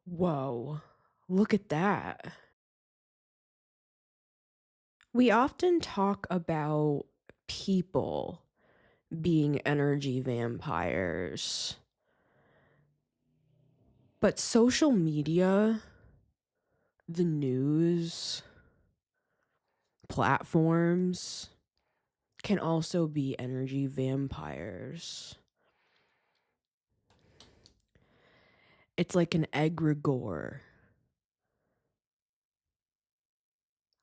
Whoa, look at that. We often talk about people being energy vampires, but social media, the news, platforms can also be energy vampires. It's like an egregore,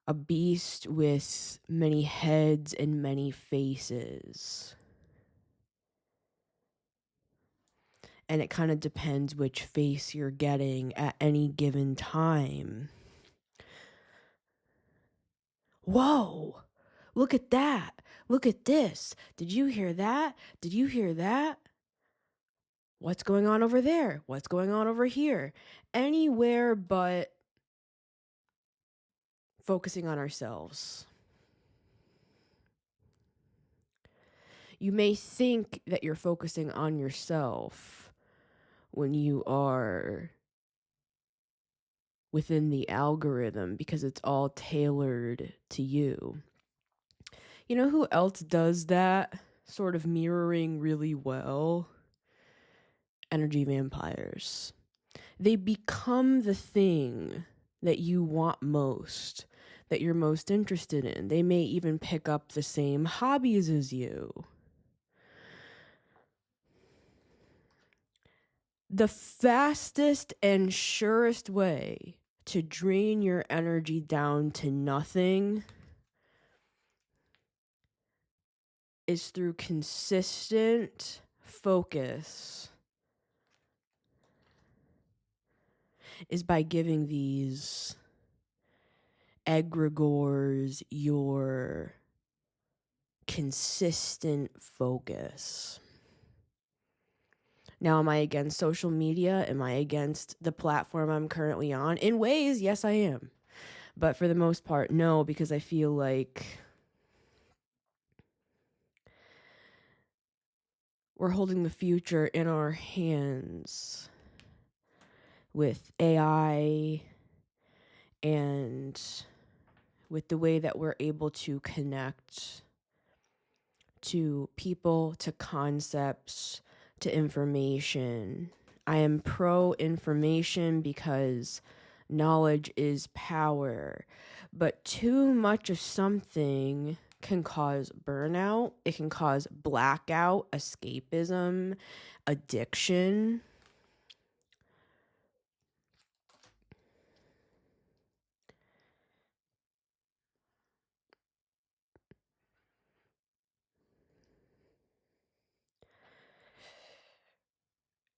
a beast with many heads and many faces. And it kind of depends which face you're getting at any given time. Whoa, look at that. Look at this. Did you hear that? Did you hear that? What's going on over there? What's going on over here? Anywhere but focusing on ourselves. You may think that you're focusing on yourself when you are within the algorithm because it's all tailored to you. You know who else does that sort of mirroring really well? Energy vampires. They become the thing that you want most, that you're most interested in. They may even pick up the same hobbies as you. The fastest and surest way to drain your energy down to nothing is through consistent focus, is by giving these egregores your consistent focus. Now, am I against social media? Am I against the platform I'm currently on? In ways, yes, I am. But for the most part, no, because I feel like we're holding the future in our hands with AI and with the way that we're able to connect to people, to concepts, to information. I am pro information because knowledge is power, but too much of something can cause burnout. It can cause blackout, escapism, addiction.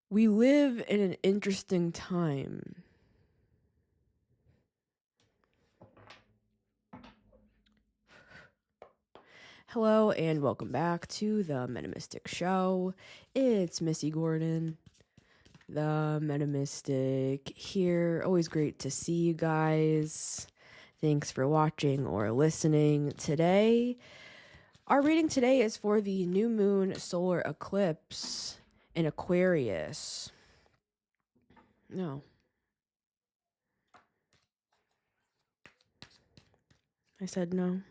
We live in an interesting time. Hello and welcome back to the Metamystic Show. It's Missy Gordon, the Metamystic here. Always great to see you guys. Thanks for watching or listening today. Our reading today is for the new moon solar eclipse in Aquarius. No. I said no.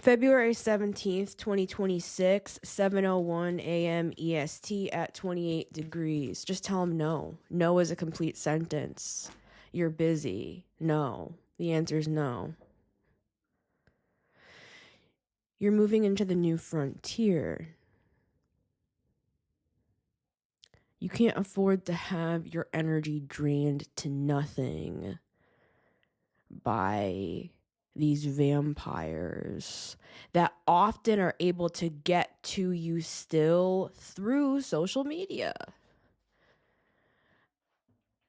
February 17th, 2026, 7:01 a.m. EST at 28 degrees. Just tell them no. No is a complete sentence. You're busy. No. The answer is no. You're moving into the new frontier. You can't afford to have your energy drained to nothing by these vampires that often are able to get to you still through social media.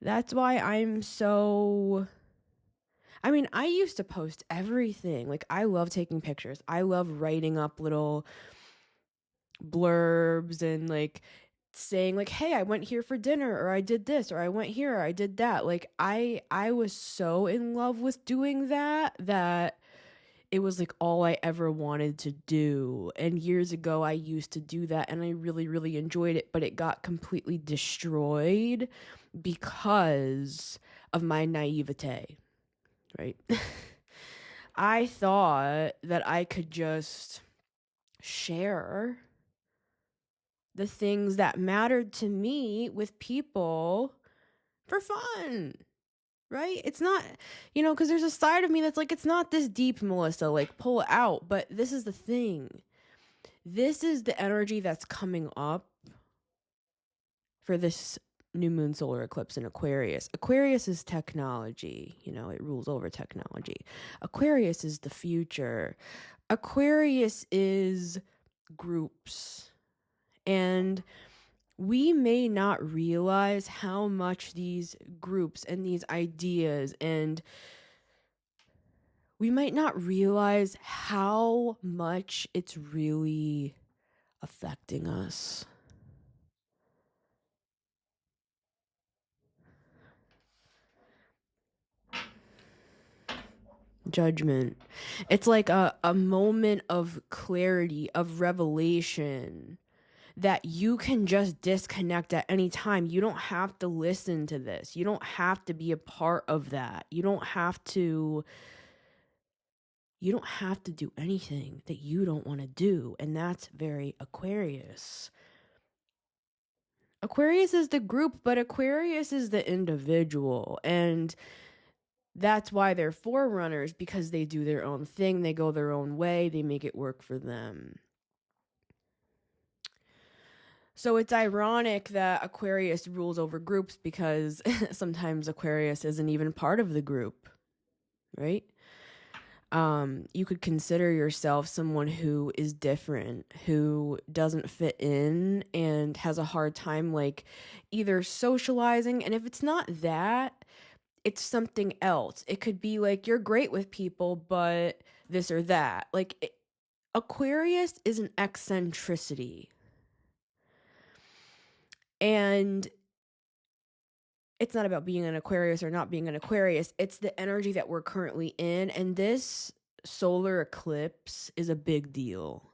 That's why I'm so... I used to post everything. Like, I love taking pictures. I love writing up little blurbs and, like, saying, like, hey, I went here for dinner, or I did this, or I went here, or I did that. Like, I was so in love with doing that it was like all I ever wanted to do. And years ago, I used to do that and I really, really enjoyed it, but it got completely destroyed because of my naivete, right? I thought that I could just share the things that mattered to me with people for fun. Right? It's not, because there's a side of me that's like, it's not this deep, Melissa, like pull it out. But this is the thing. This is the energy that's coming up for this new moon solar eclipse in Aquarius. Aquarius is technology, it rules over technology. Aquarius is the future. Aquarius is groups. And we may not realize how much these groups and these ideas, and we might not realize how much it's really affecting us. Judgment. It's like a moment of clarity, of revelation, that you can just disconnect at any time. You don't have to listen to this. You don't have to be a part of that. You don't have to do anything that you don't want to do. And that's very Aquarius. Aquarius is the group, but Aquarius is the individual. And that's why they're forerunners, because they do their own thing. They go their own way. They make it work for them. So it's ironic that Aquarius rules over groups, because sometimes Aquarius isn't even part of the group, right? You could consider yourself someone who is different, who doesn't fit in and has a hard time like either socializing. And if it's not that, it's something else. It could be like you're great with people, but this or that. Like Aquarius is an eccentricity. And it's not about being an Aquarius or not being an Aquarius. It's the energy that we're currently in. And this solar eclipse is a big deal.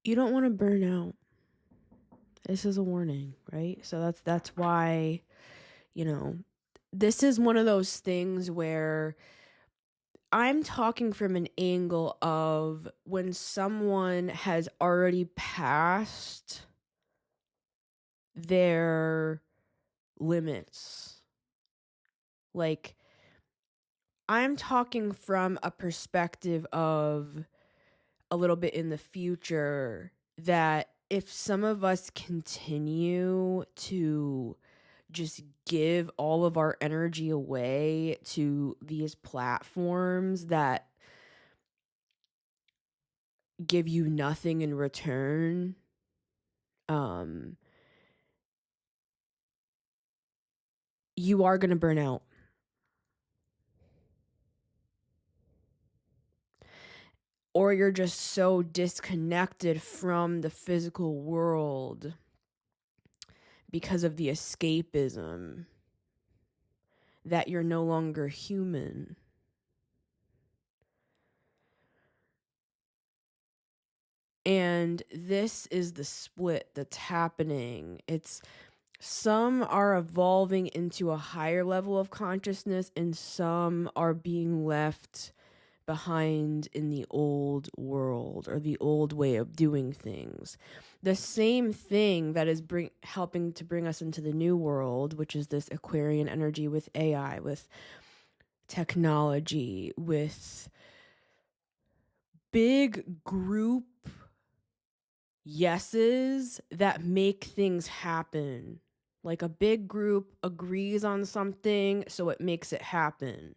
You don't want to burn out. This is a warning, right? So that's why, this is one of those things where I'm talking from an angle of when someone has already passed their limits. Like, I'm talking from a perspective of a little bit in the future, that if some of us continue to just give all of our energy away to these platforms that give you nothing in return, you are going to burn out. Or you're just so disconnected from the physical world because of the escapism that you're no longer human. And this is the split that's happening. It's some are evolving into a higher level of consciousness, and some are being left behind in the old world or the old way of doing things. The same thing that is helping to bring us into the new world, which is this Aquarian energy with AI, with technology, with big group yeses that make things happen. Like a big group agrees on something, so it makes it happen.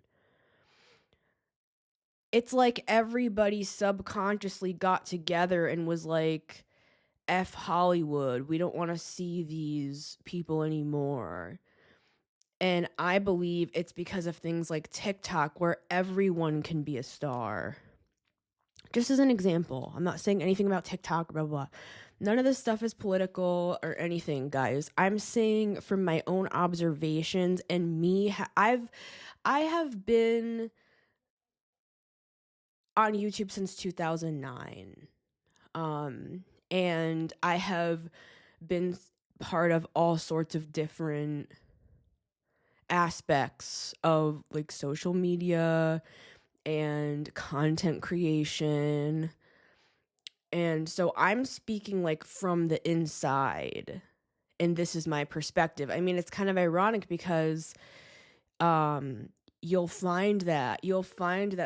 it's like everybody subconsciously got together and was like, F Hollywood, we don't want to see these people anymore. And I believe it's because of things like TikTok, where everyone can be a star. Just as an example, I'm not saying anything about TikTok, blah, blah, blah. None of this stuff is political or anything, guys. I'm saying from my own observations and me, I have been on YouTube since 2009. And I have been part of all sorts of different aspects of like social media and content creation. And so I'm speaking like from the inside, and this is my perspective. I mean, it's kind of ironic because you'll find that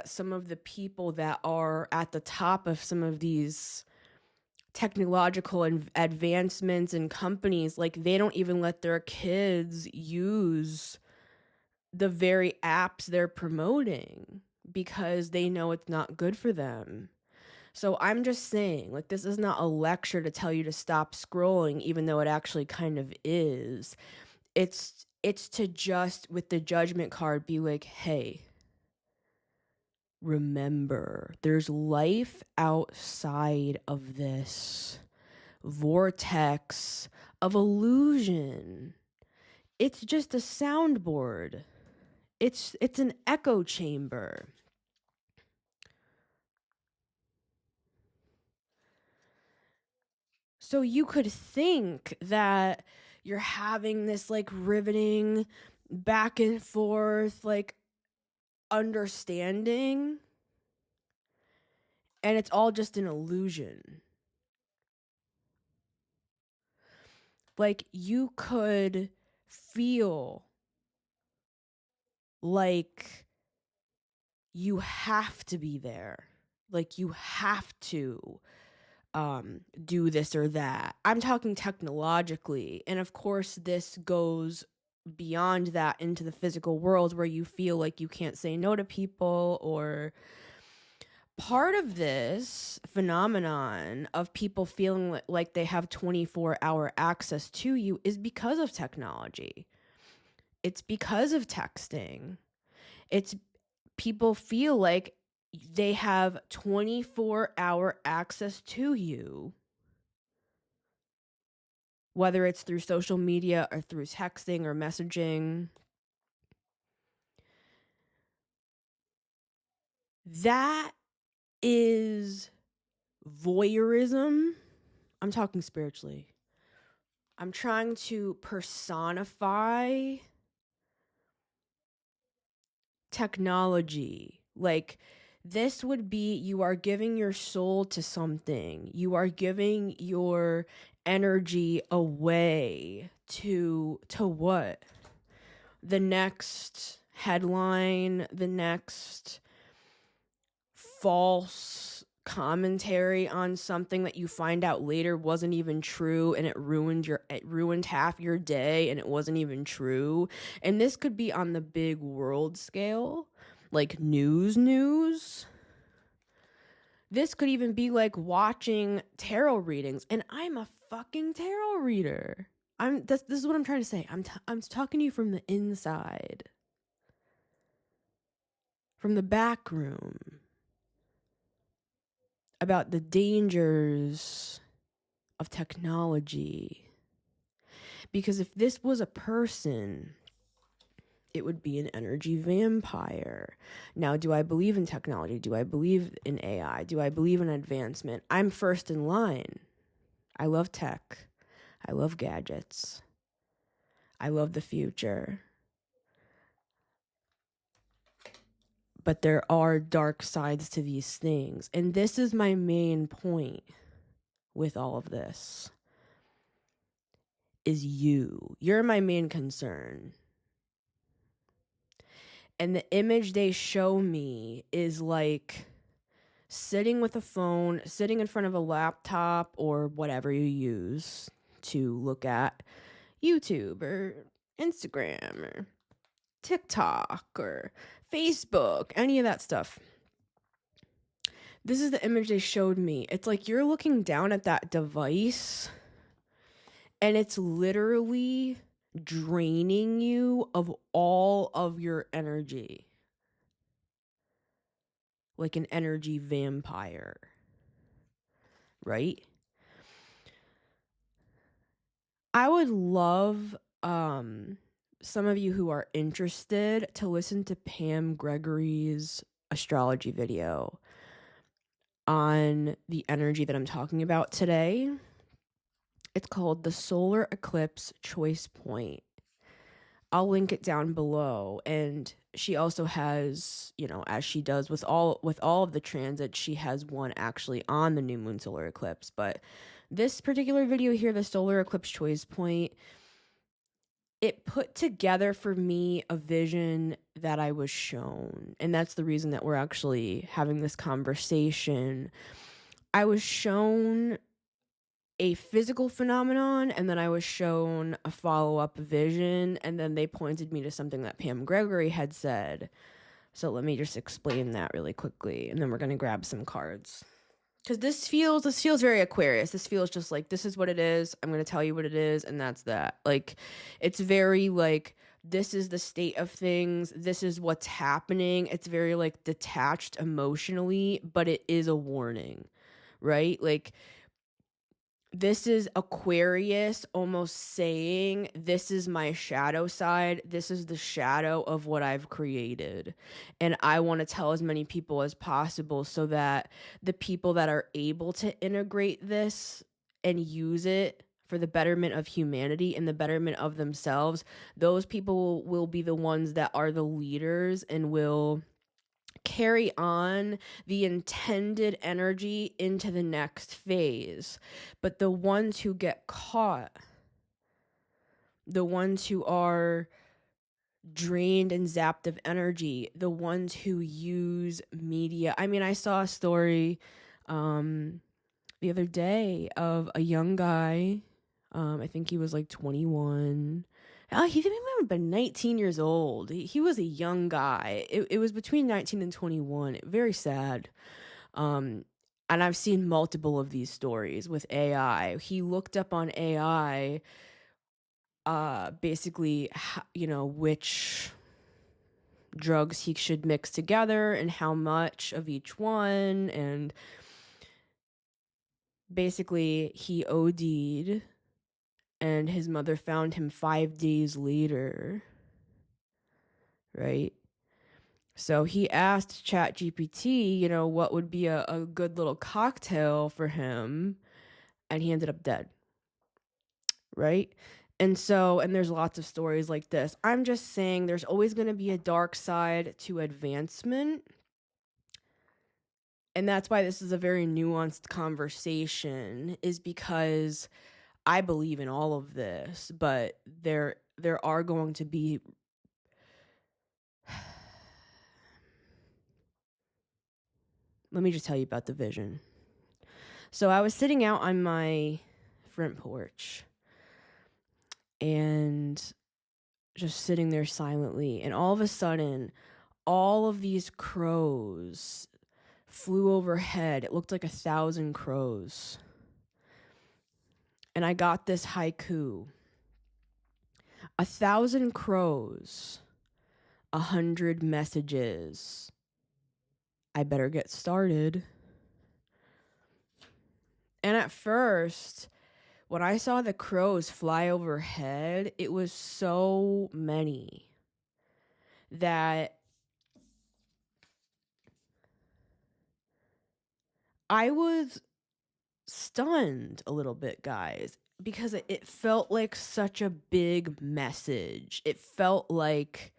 some of the people that are at the top of some of these technological advancements and companies, like, they don't even let their kids use the very apps they're promoting because they know it's not good for them. So I'm just saying, like, this is not a lecture to tell you to stop scrolling, even though it actually kind of is. It's to just, with the judgment card, be like, hey, remember, there's life outside of this vortex of illusion. It's just a soundboard. It's an echo chamber. So you could think that you're having this like riveting back and forth like understanding, and it's all just an illusion. Like, you could feel like you have to be there. Like, you have to do this or that. I'm talking technologically. And of course, this goes beyond that into the physical world, where you feel like you can't say no to people. Or part of this phenomenon of people feeling like they have 24-hour access to you is because of technology. It's because of texting. It's people feel like they have 24-hour access to you, whether it's through social media or through texting or messaging. That is voyeurism. I'm talking spiritually. I'm trying to personify technology. Like, this would be, you are giving your soul to something. You are giving your energy away to what? The next headline, the next false commentary on something that you find out later wasn't even true, and it ruined half your day, and it wasn't even true. And this could be on the big world scale, like news. This could even be like watching tarot readings, and I'm a fucking tarot reader. This is what I'm trying to say. I'm talking to you from the inside, from the back room, about the dangers of technology. Because if this was a person, it would be an energy vampire. Now, do I believe in technology? Do I believe in AI? Do I believe in advancement? I'm first in line. I love tech. I love gadgets. I love the future. But there are dark sides to these things. And this is my main point with all of this. Is you. You're my main concern. And the image they show me is like sitting with a phone, sitting in front of a laptop or whatever you use to look at YouTube or Instagram or TikTok or Facebook, any of that stuff. This is the image they showed me. It's like you're looking down at that device and it's literally draining you of all of your energy. Like an energy vampire. Right? I would love some of you who are interested to listen to Pam Gregory's astrology video on the energy that I'm talking about today. It's called The Solar Eclipse Choice Point. I'll link it down below. And she also has, you know, as she does with all of the transits, she has one actually on the new moon solar eclipse. But this particular video here, the Solar Eclipse Choice Point, it put together for me a vision that I was shown. And that's the reason that we're actually having this conversation. I was shown a physical phenomenon, and then I was shown a follow-up vision, and then they pointed me to something that Pam Gregory had said. So let me just explain that really quickly, and then we're going to grab some cards. Because this feels very Aquarius. This feels just like, this is what it is. I'm going to tell you what it is, and that's that. Like, it's very like, this is the state of things. This is what's happening. It's very like detached emotionally, but it is a warning, right? Like, this is Aquarius almost saying, this is my shadow side. This is the shadow of what I've created. And I want to tell as many people as possible so that the people that are able to integrate this and use it for the betterment of humanity and the betterment of themselves, those people will be the ones that are the leaders and will carry on the intended energy into the next phase. But the ones who get caught, the ones who are drained and zapped of energy, the ones who use media. I mean, I saw a story the other day of a young guy. I think he was like 21. He didn't even been 19 years old. He was a young guy. It was between 19 and 21. Very sad. And I've seen multiple of these stories with AI. He looked up on AI, basically, you know, which drugs he should mix together and how much of each one. And basically, he OD'd. And his mother found him 5 days later, right? So he asked ChatGPT, you know, what would be a good little cocktail for him, and he ended up dead, right? And there's lots of stories like this. I'm just saying there's always going to be a dark side to advancement. And that's why this is a very nuanced conversation, is because I believe in all of this, but there are going to be let me just tell you about the vision. So I was sitting out on my front porch and just sitting there silently, and all of a sudden all of these crows flew overhead. It looked like 1,000 crows. And I got this haiku: 1,000 crows, 100 messages. I better get started. And at first, when I saw the crows fly overhead, it was so many that I was stunned a little bit, guys, because it felt like such a big message. It felt like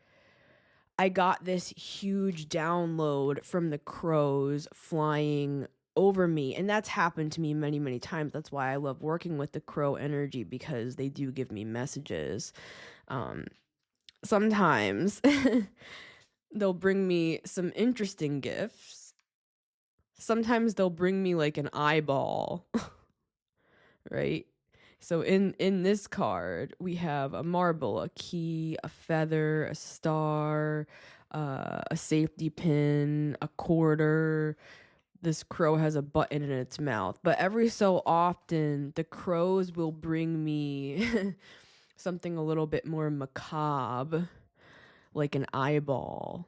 I got this huge download from the crows flying over me. And that's happened to me many, many times. That's why I love working with the crow energy, because they do give me messages. Sometimes they'll bring me some interesting gifts. Sometimes they'll bring me like an eyeball, right? So in this card, we have a marble, a key, a feather, a star, a safety pin, a quarter, this crow has a button in its mouth. But every so often, the crows will bring me something a little bit more macabre, like an eyeball.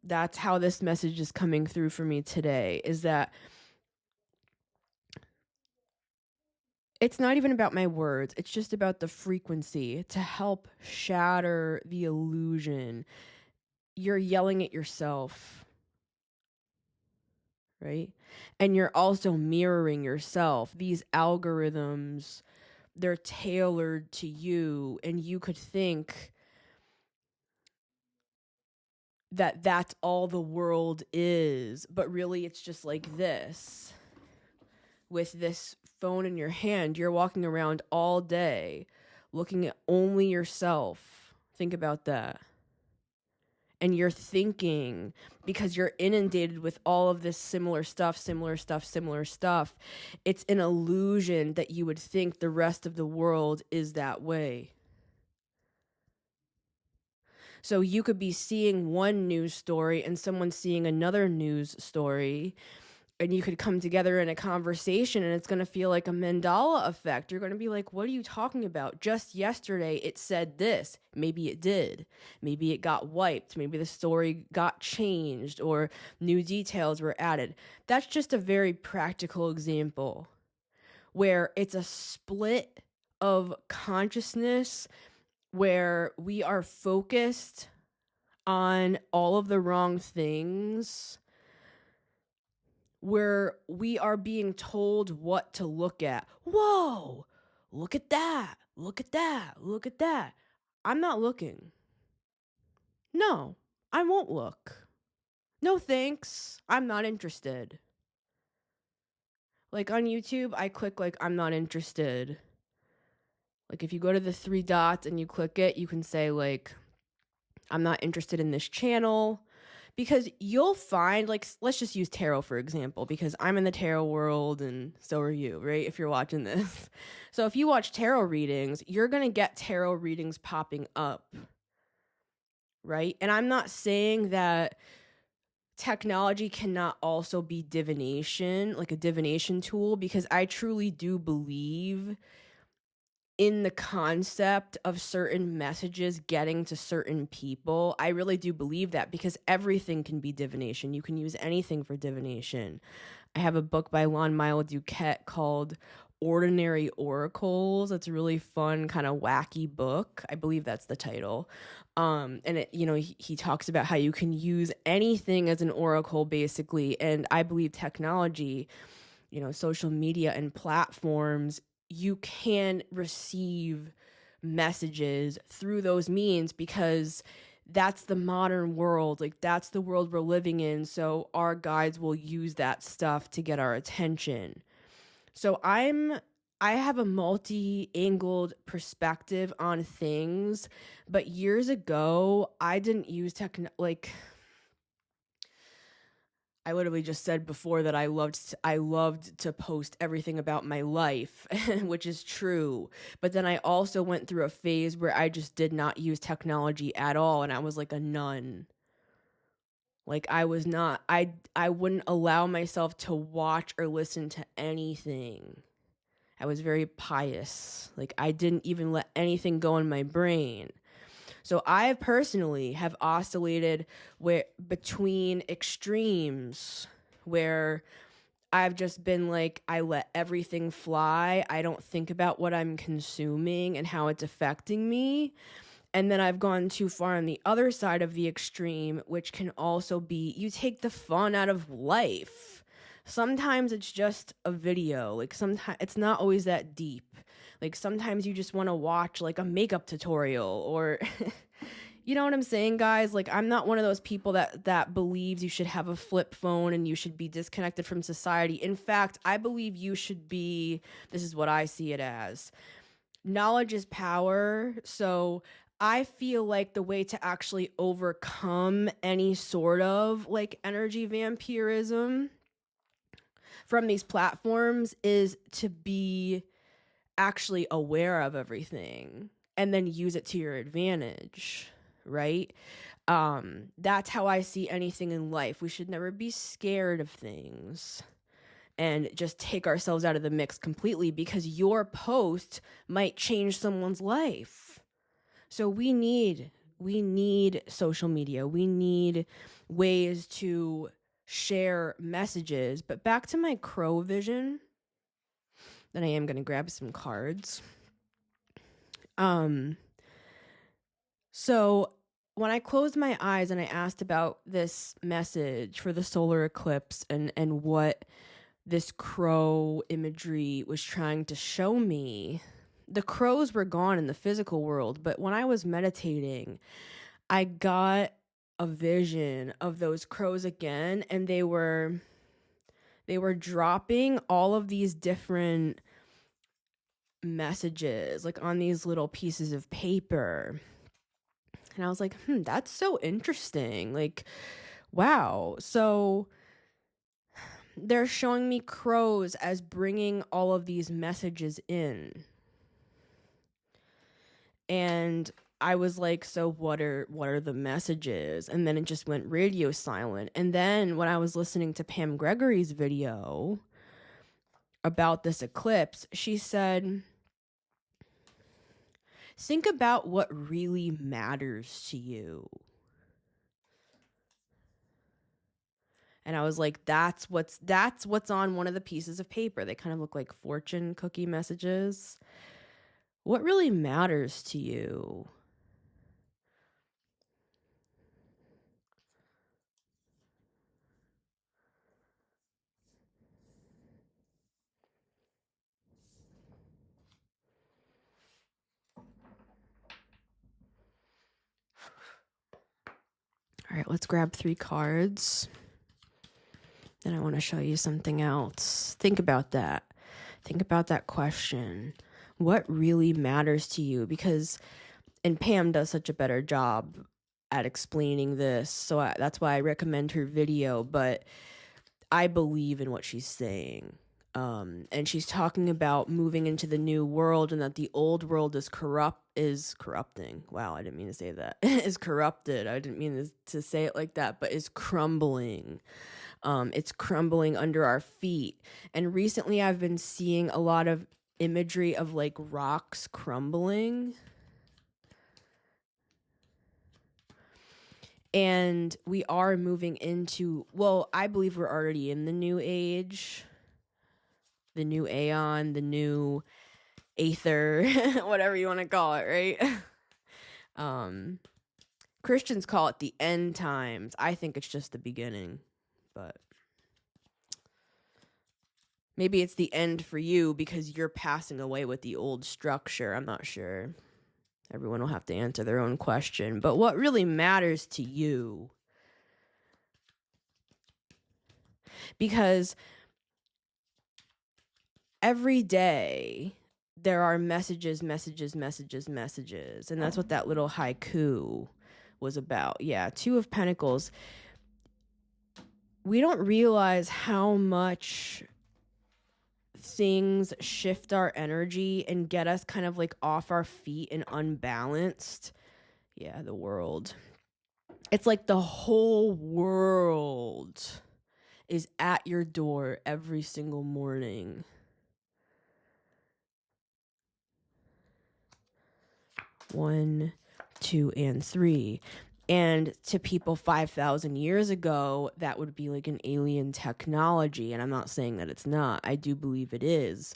That's how this message is coming through for me today, is that it's not even about my words. It's just about the frequency to help shatter the illusion. You're yelling at yourself, right? And you're also mirroring yourself. These algorithms, they're tailored to you, and you could think that that's all the world is, but really it's just like this. With this phone in your hand, you're walking around all day looking at only yourself. Think about that. And you're thinking, because you're inundated with all of this similar stuff, it's an illusion that you would think the rest of the world is that way. So you could be seeing one news story and someone seeing another news story, and you could come together in a conversation, and it's going to feel like a Mandela effect. You're going to be like, what are you talking about? Just yesterday it said this. Maybe it did. Maybe it got wiped. Maybe the story got changed or new details were added. That's just a very practical example where it's a split of consciousness where we are focused on all of the wrong things, where we are being told what to look at. Whoa, look at that. Look at that. Look at that. I'm not looking. No, I won't look. No thanks. I'm not interested. Like on YouTube, I click like I'm not interested. Like if you go to the 3 dots and you click it, you can say like, I'm not interested in this channel. Because you'll find, like, let's just use tarot, for example, because I'm in the tarot world and so are you, right? If you're watching this. So if you watch tarot readings, you're going to get tarot readings popping up, right? And I'm not saying that technology cannot also be divination, like a divination tool, because I truly do believe in the concept of certain messages getting to certain people. I really do believe that, because everything can be divination. You can use anything for divination. I have a book by Lon-Milo Duquette called Ordinary Oracles. It's a really fun, kind of wacky book. I believe that's the title. And it, he talks about how you can use anything as an oracle, basically. And I believe technology, social media and platforms, you can receive messages through those means, because that's the modern world. Like, that's the world we're living in. So our guides will use that stuff to get our attention. So I have a multi-angled perspective on things, but years ago I didn't use I literally just said before that I loved to post everything about my life, which is true. But then I also went through a phase where I just did not use technology at all, and I was like a nun. Like I wouldn't allow myself to watch or listen to anything. I was very pious. Like I didn't even let anything go in my brain. So I personally have oscillated between extremes where I've just been like, I let everything fly. I don't think about what I'm consuming and how it's affecting me. And then I've gone too far on the other side of the extreme, which can also be, you take the fun out of life. Sometimes it's just a video. Like sometimes it's not always that deep. Like sometimes you just want to watch like a makeup tutorial or you know what I'm saying, guys? Like I'm not one of those people that believes you should have a flip phone and you should be disconnected from society. In fact, I believe you should be, this is what I see it as. Knowledge is power. So I feel like the way to actually overcome any sort of like energy vampirism from these platforms is to be actually aware of everything and then use it to your advantage, right? That's how I see anything in life. We should never be scared of things. and just take ourselves out of the mix completely, because your post might change someone's life. So we need social media. We need ways to share messages. But back to my crow vision, then I am going to grab some cards. So when I closed my eyes and I asked about this message for the solar eclipse and what this crow imagery was trying to show me, the crows were gone in the physical world. But when I was meditating, I got a vision of those crows again, and they were dropping all of these different messages, like on these little pieces of paper. And I was like, that's so interesting. Like, wow. So they're showing me crows as bringing all of these messages in. And I was like, so what are the messages? And then it just went radio silent. And then when I was listening to Pam Gregory's video about this eclipse, she said, think about what really matters to you. And I was like, that's what's on one of the pieces of paper. They kind of look like fortune cookie messages. What really matters to you? All right, let's grab 3 cards. Then I want to show you something else. Think about that. Think about that question. What really matters to you? Because, and Pam does such a better job at explaining this, so that's why I recommend her video, but I believe in what she's saying. And she's talking about moving into the new world, and that the old world is corrupting. Wow, I didn't mean to say that. Is corrupted. I didn't mean to say it like that, but is crumbling. It's crumbling under our feet. And recently I've been seeing a lot of imagery of like rocks crumbling. And we are moving into, well, I believe we're already in the new age, the new aeon, the new aether, whatever you want to call it, right? Christians call it the end times. I think it's just the beginning, but maybe it's the end for you because you're passing away with the old structure. I'm not sure. Everyone will have to answer their own question. But what really matters to you? Because every day there are messages. And that's what that little haiku was about. Yeah, 2 of Pentacles. We don't realize how much things shift our energy and get us kind of like off our feet and unbalanced. Yeah, the world. It's like the whole world is at your door every single morning. One, 2, and 3. And to people 5,000 years ago, that would be like an alien technology. And I'm not saying that it's not. I do believe it is.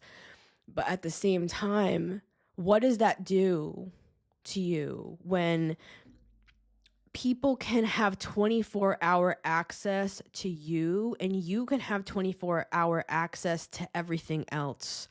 But at the same time, what does that do to you when people can have 24-hour access to you and you can have 24-hour access to everything else?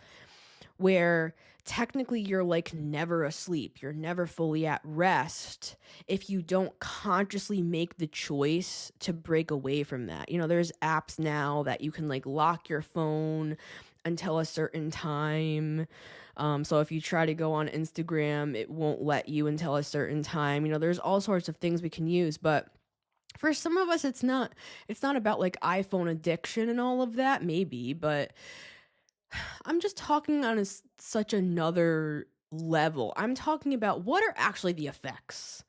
Where technically you're like never asleep, you're never fully at rest if you don't consciously make the choice to break away from that. You know, there's apps now that you can like lock your phone until a certain time. So if you try to go on Instagram, it won't let you until a certain time. You know, there's all sorts of things we can use, but for some of us, it's not about like iPhone addiction and all of that, maybe, but I'm just talking on such another level. I'm talking about what are actually the effects,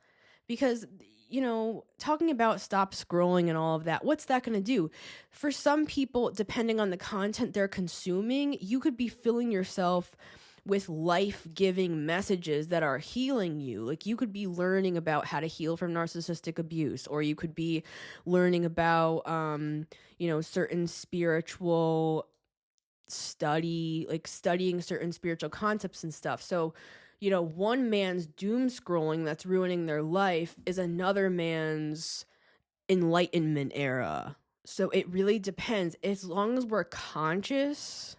because talking about stop scrolling and all of that, what's that going to do? For some people, depending on the content they're consuming, you could be filling yourself with life-giving messages that are healing you. Like, you could be learning about how to heal from narcissistic abuse, or you could be learning about, certain spiritual study, like studying certain spiritual concepts and stuff. So, one man's doom scrolling that's ruining their life is another man's enlightenment era. So it really depends. As long as we're conscious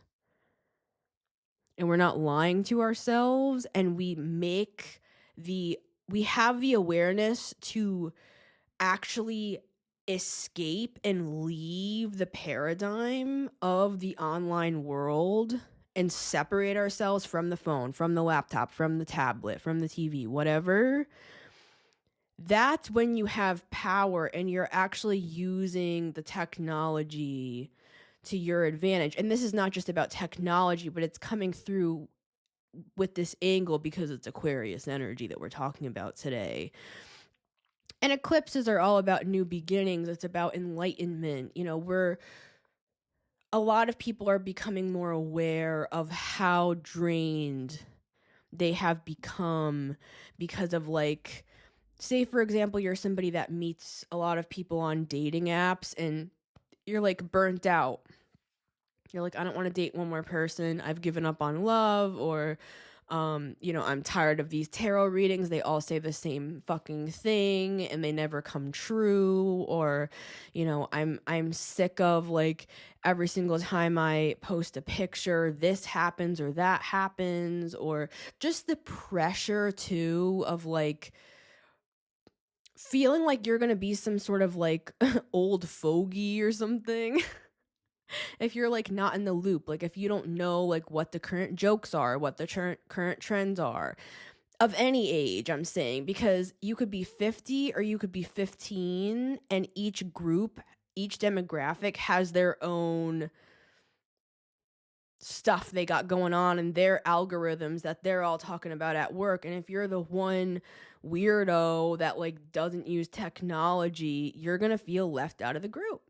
and we're not lying to ourselves, and we have the awareness to actually escape and leave the paradigm of the online world and separate ourselves from the phone, from the laptop, from the tablet, from the TV, whatever, that's when you have power and you're actually using the technology to your advantage. And this is not just about technology, but it's coming through with this angle because it's Aquarius energy that we're talking about today. And eclipses are all about new beginnings. It's about enlightenment. A lot of people are becoming more aware of how drained they have become because of, like, say, for example, you're somebody that meets a lot of people on dating apps and you're, like, burnt out. You're like, I don't want to date one more person. I've given up on love, or, I'm tired of these tarot readings. They all say the same fucking thing and they never come true. Or, I'm sick of, like, every single time I post a picture, this happens or that happens, or just the pressure too of, like, feeling like you're going to be some sort of, like, old fogey or something. If you're, like, not in the loop, like, if you don't know, like, what the current jokes are, what the current trends are of any age, I'm saying, because you could be 50 or you could be 15, and each group, each demographic has their own stuff they got going on and their algorithms that they're all talking about at work. And if you're the one weirdo that, like, doesn't use technology, you're gonna feel left out of the group.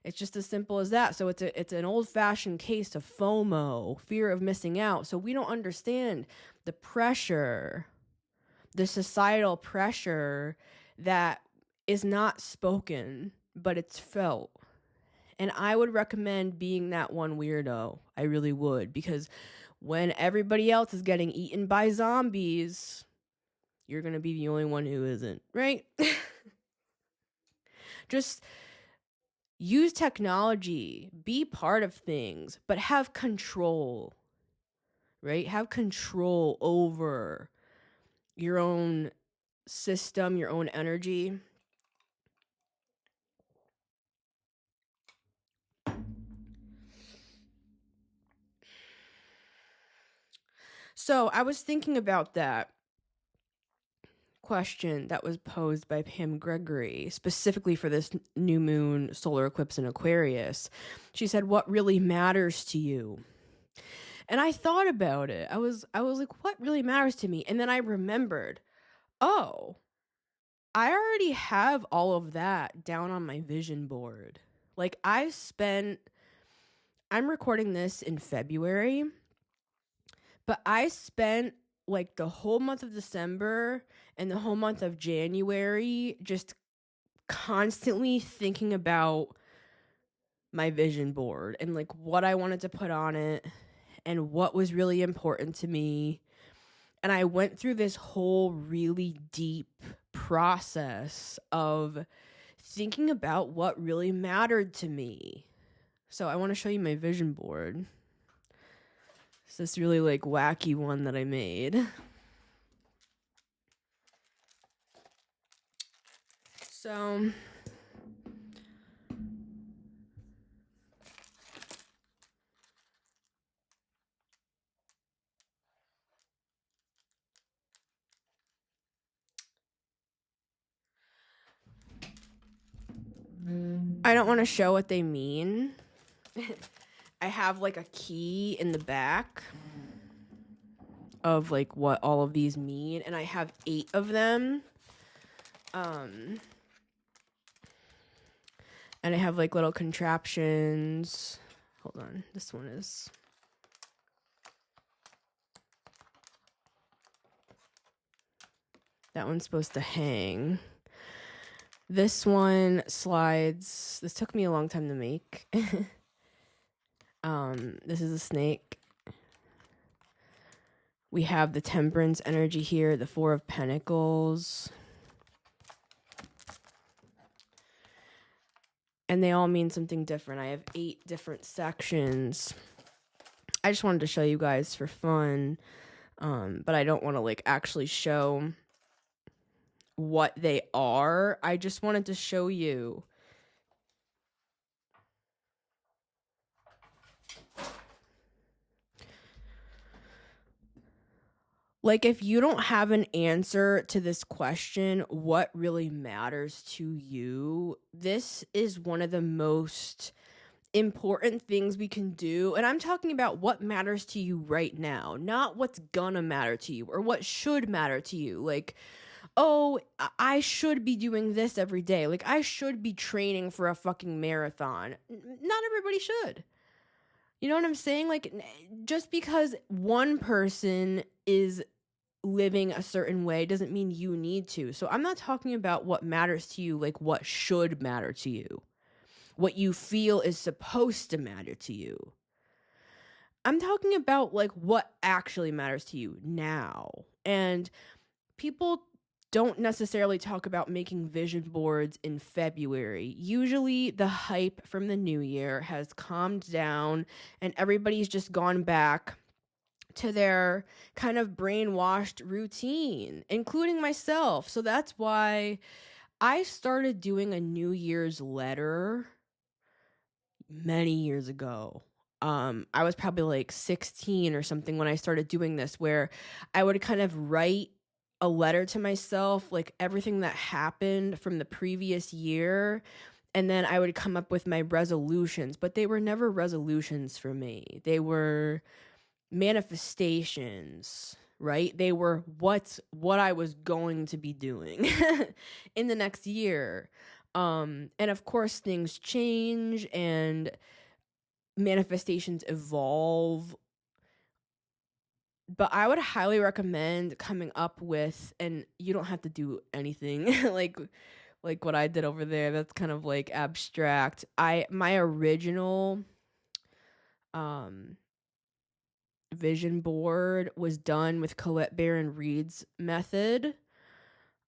It's just as simple as that. So it's an old-fashioned case of FOMO, fear of missing out. So we don't understand the pressure, the societal pressure that is not spoken, but it's felt. And I would recommend being that one weirdo. I really would, because when everybody else is getting eaten by zombies, you're going to be the only one who isn't, right? Just use technology, be part of things, but have control, right? Have control over your own system, your own energy. So I was thinking about that question that was posed by Pam Gregory, specifically for this new moon solar eclipse in Aquarius. She said, what really matters to you? And I thought about it. I was like, what really matters to me? And then I remembered, oh, I already have all of that down on my vision board. Like, I'm recording this in February, but I spent, like, the whole month of December and the whole month of January just constantly thinking about my vision board and, like, what I wanted to put on it and what was really important to me. And I went through this whole really deep process of thinking about what really mattered to me. So I want to show you my vision board. It's this really, like, wacky one that I made. So I don't want to show what they mean. I have, like, a key in the back of, like, what all of these mean, and I have 8 of them. And I have like little contraptions. Hold on, this one is... That one's supposed to hang. This one slides. This took me a long time to make. This is a snake. We have the Temperance energy here, the Four of Pentacles. And they all mean something different. I have 8 different sections. I just wanted to show you guys for fun. But I don't want to like actually show what they are. I just wanted to show you. Like, if you don't have an answer to this question, what really matters to you? This is one of the most important things we can do. And I'm talking about what matters to you right now, not what's gonna matter to you or what should matter to you. Like, oh, I should be doing this every day. Like, I should be training for a fucking marathon. Not everybody should. You know what I'm saying? Like, just because one person is living a certain way doesn't mean you need to. So I'm not talking about what matters to you, like what should matter to you, what you feel is supposed to matter to you. I'm talking about like what actually matters to you now. And people don't necessarily talk about making vision boards in February. Usually the hype from the new year has calmed down and everybody's just gone back to their kind of brainwashed routine, including myself. So that's why I started doing a New Year's letter many years ago. I was probably like 16 or something when I started doing this, where I would kind of write a letter to myself, like everything that happened from the previous year. And then I would come up with my resolutions, but they were never resolutions for me. They were manifestations, right? They were what I was going to be doing in the next year. And of course things change and manifestations evolve. But I would highly recommend coming up with, and you don't have to do anything like what I did over there. That's kind of like abstract. My original vision board was done with Colette Baron Reed's method.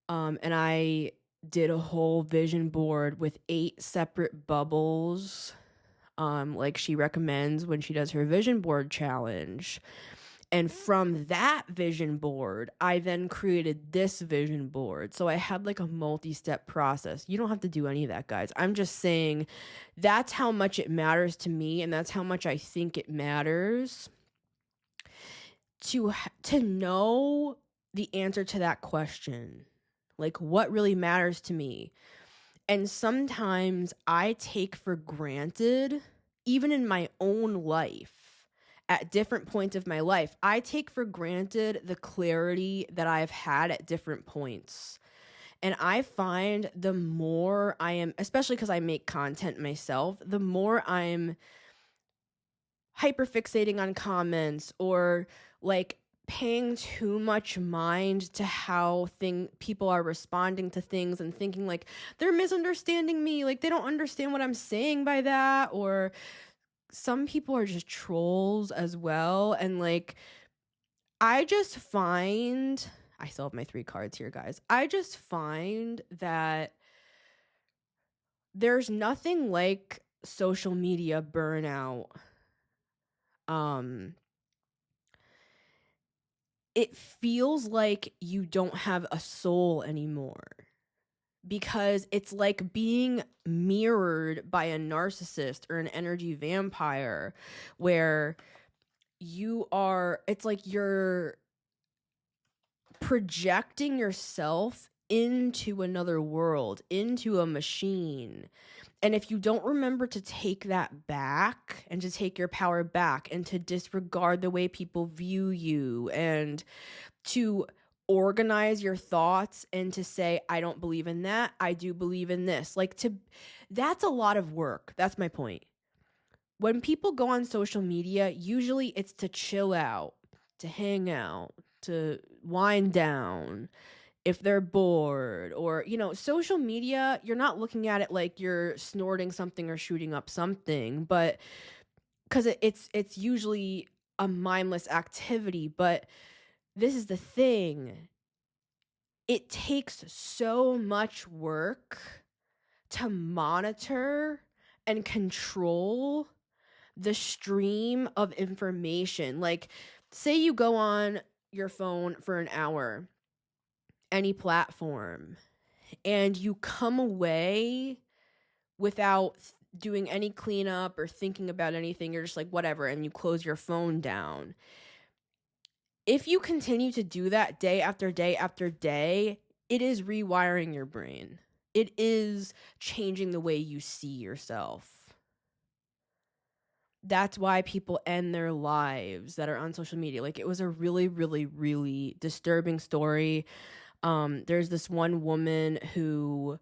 And I did a whole vision board with 8 separate bubbles, like she recommends when she does her vision board challenge. And from that vision board, I then created this vision board. So I had like a multi-step process. You don't have to do any of that, guys. I'm just saying that's how much it matters to me, and that's how much I think it matters to know the answer to that question. Like, what really matters to me? And sometimes I take for granted, even in my own life, at different points of my life, I take for granted the clarity that I've had at different points. And I find the more I am, especially because I make content myself, the more I'm hyperfixating on comments or like paying too much mind to how people are responding to things and thinking like they're misunderstanding me, like they don't understand what I'm saying by that, or some people are just trolls as well. And like I just find, I still have my 3 cards here, guys. I just find that there's nothing like social media burnout. It feels like you don't have a soul anymore, because it's like being mirrored by a narcissist or an energy vampire, where it's like you're projecting yourself into another world, into a machine. And if you don't remember to take that back and to take your power back and to disregard the way people view you and to organize your thoughts and to say, I don't believe in that, I do believe in this. Like, that's a lot of work. That's my point. When people go on social media, usually it's to chill out, to hang out, to wind down if they're bored, or, social media, you're not looking at it like you're snorting something or shooting up something, but because it's usually a mindless activity. But this is the thing. It takes so much work to monitor and control the stream of information. Like, say you go on your phone for an hour, any platform, and you come away without doing any cleanup or thinking about anything. You're just like, whatever, and you close your phone down. If you continue to do that day after day after day, it is rewiring your brain. It is changing the way you see yourself. That's why people end their lives that are on social media. Like, it was a really, really, really disturbing story. There's this one woman who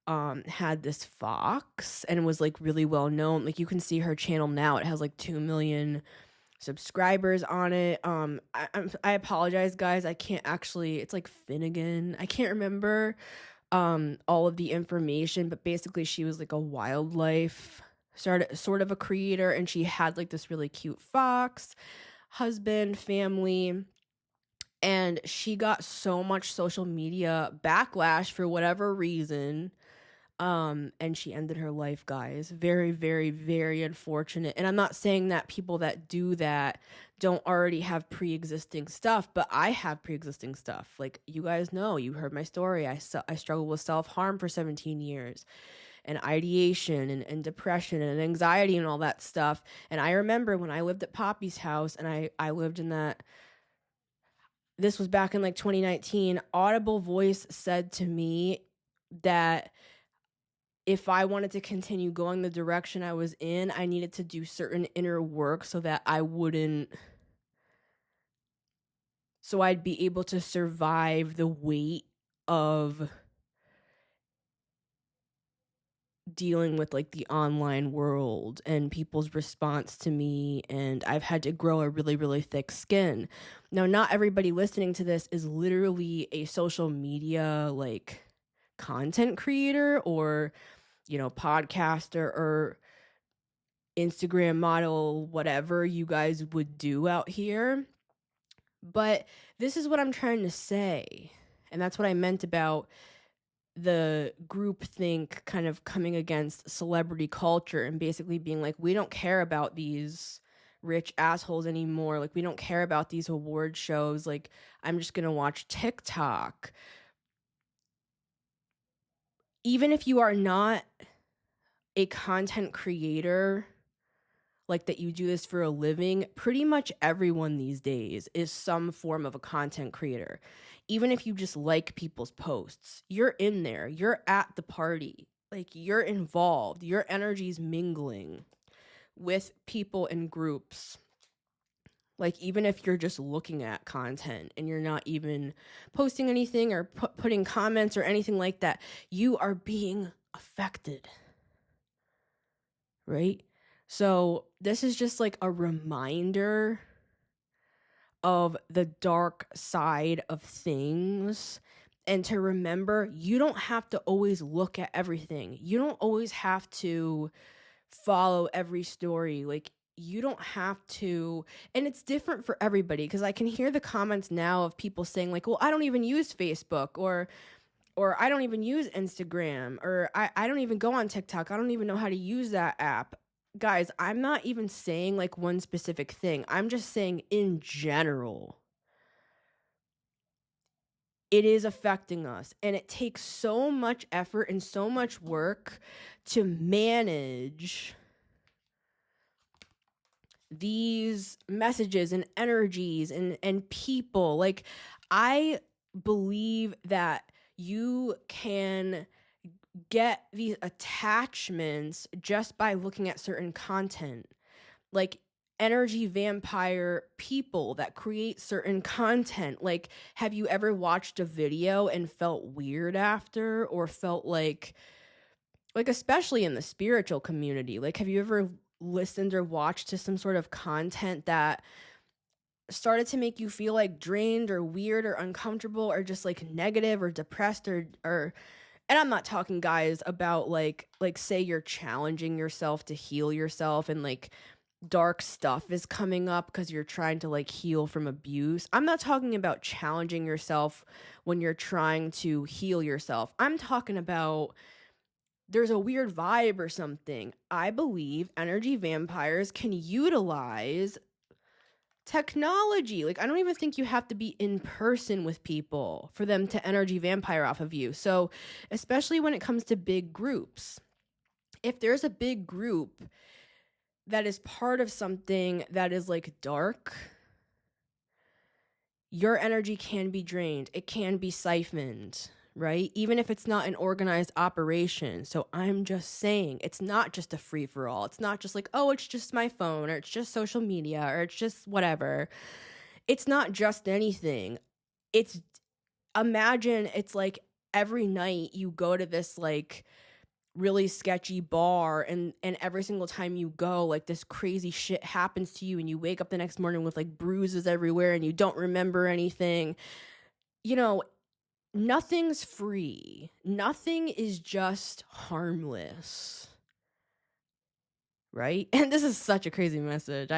had this fox and was like really well known. Like, you can see her channel now. It has like 2 million subscribers on it. I apologize, guys. I can't actually, it's like Finnegan. I can't remember all of the information, but basically she was like a wildlife sort of a creator, and she had like this really cute fox, husband, family, and she got so much social media backlash for whatever reason. And she ended her life, guys. Very, very, very unfortunate. And I'm not saying that people that do that don't already have pre-existing stuff, but I have pre-existing stuff. Like, you guys know, you heard my story. I struggled with self-harm for 17 years, and ideation and depression and anxiety and all that stuff. And I remember when I lived at Poppy's house, and I lived in that, this was back in like 2019, audible voice said to me that if I wanted to continue going the direction I was in, I needed to do certain inner work so that so I'd be able to survive the weight of dealing with like the online world and people's response to me. And I've had to grow a really, really thick skin. Now, not everybody listening to this is literally a social media like content creator or, podcaster or Instagram model, whatever you guys would do out here. But this is what I'm trying to say. And that's what I meant about the groupthink kind of coming against celebrity culture and basically being like, we don't care about these rich assholes anymore. Like, we don't care about these award shows. Like, I'm just going to watch TikTok. Even if you are not a content creator, like that you do this for a living, pretty much everyone these days is some form of a content creator. Even if you just like people's posts, you're in there, you're at the party, like you're involved, your energy's mingling with people in groups. Like, even if you're just looking at content and you're not even posting anything or putting comments or anything like that, you are being affected, right? So this is just like a reminder of the dark side of things, and to remember you don't have to always look at everything. You don't always have to follow every story. Like, you don't have to, and it's different for everybody, because I can hear the comments now of people saying like, well, I don't even use Facebook, or I don't even use Instagram, or I don't even go on TikTok. I don't even know how to use that app. Guys, I'm not even saying like one specific thing. I'm just saying in general, it is affecting us. And it takes so much effort and so much work to manage these messages and energies and people. Like, I believe that you can get these attachments just by looking at certain content. Like, energy vampire people that create certain content. Like, have you ever watched a video and felt weird after, or felt like especially in the spiritual community, like, have you ever listened or watched to some sort of content that started to make you feel like drained or weird or uncomfortable or just like negative or depressed or and I'm not talking, guys, about like say you're challenging yourself to heal yourself and like dark stuff is coming up because you're trying to like heal from abuse. I'm not talking about challenging yourself when you're trying to heal yourself. I'm talking about there's a weird vibe or something. I believe energy vampires can utilize technology. Like, I don't even think you have to be in person with people for them to energy vampire off of you. So, especially when it comes to big groups, if there's a big group that is part of something that is like dark, your energy can be drained. It can be siphoned, right? Even if it's not an organized operation. So I'm just saying, it's not just a free for all. It's not just like, oh, it's just my phone, or it's just social media, or it's just whatever. It's not just anything. Imagine it's like every night you go to this like really sketchy bar, and every single time you go, like this crazy shit happens to you, and you wake up the next morning with like bruises everywhere and you don't remember anything. You know, nothing's free. Nothing is just harmless. Right? And this is such a crazy message.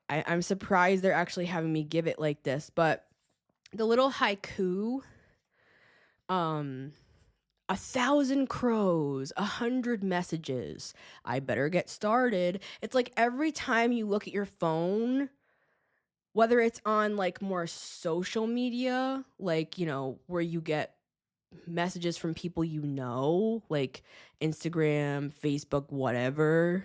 I'm surprised they're actually having me give it like this, but the little haiku, 1,000 crows, 100 messages. I better get started. It's like every time you look at your phone, whether it's on like more social media, like, you know, where you get messages from people you know, like Instagram, Facebook, whatever,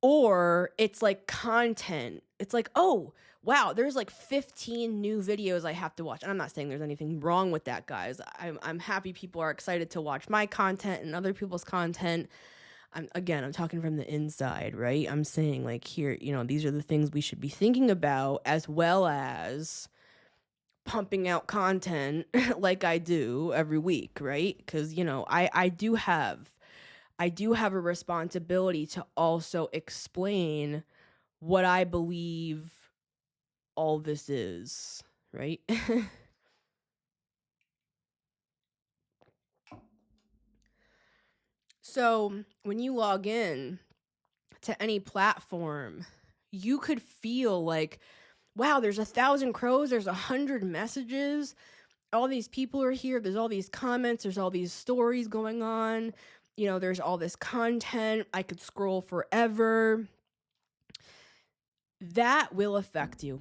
or it's like content. It's like, oh, wow, there's like 15 new videos I have to watch. And I'm not saying there's anything wrong with that, guys. I'm happy people are excited to watch my content and other people's content. I'm talking from the inside, right? I'm saying like, here, you know, these are the things we should be thinking about, as well as pumping out content like I do every week, right? Because, you know, I do have a responsibility to also explain what I believe all this is, right? So when you log in to any platform, you could feel like, wow, there's 1,000 crows, there's 100 messages, all these people are here, there's all these comments, there's all these stories going on, you know, there's all this content, I could scroll forever. That will affect you.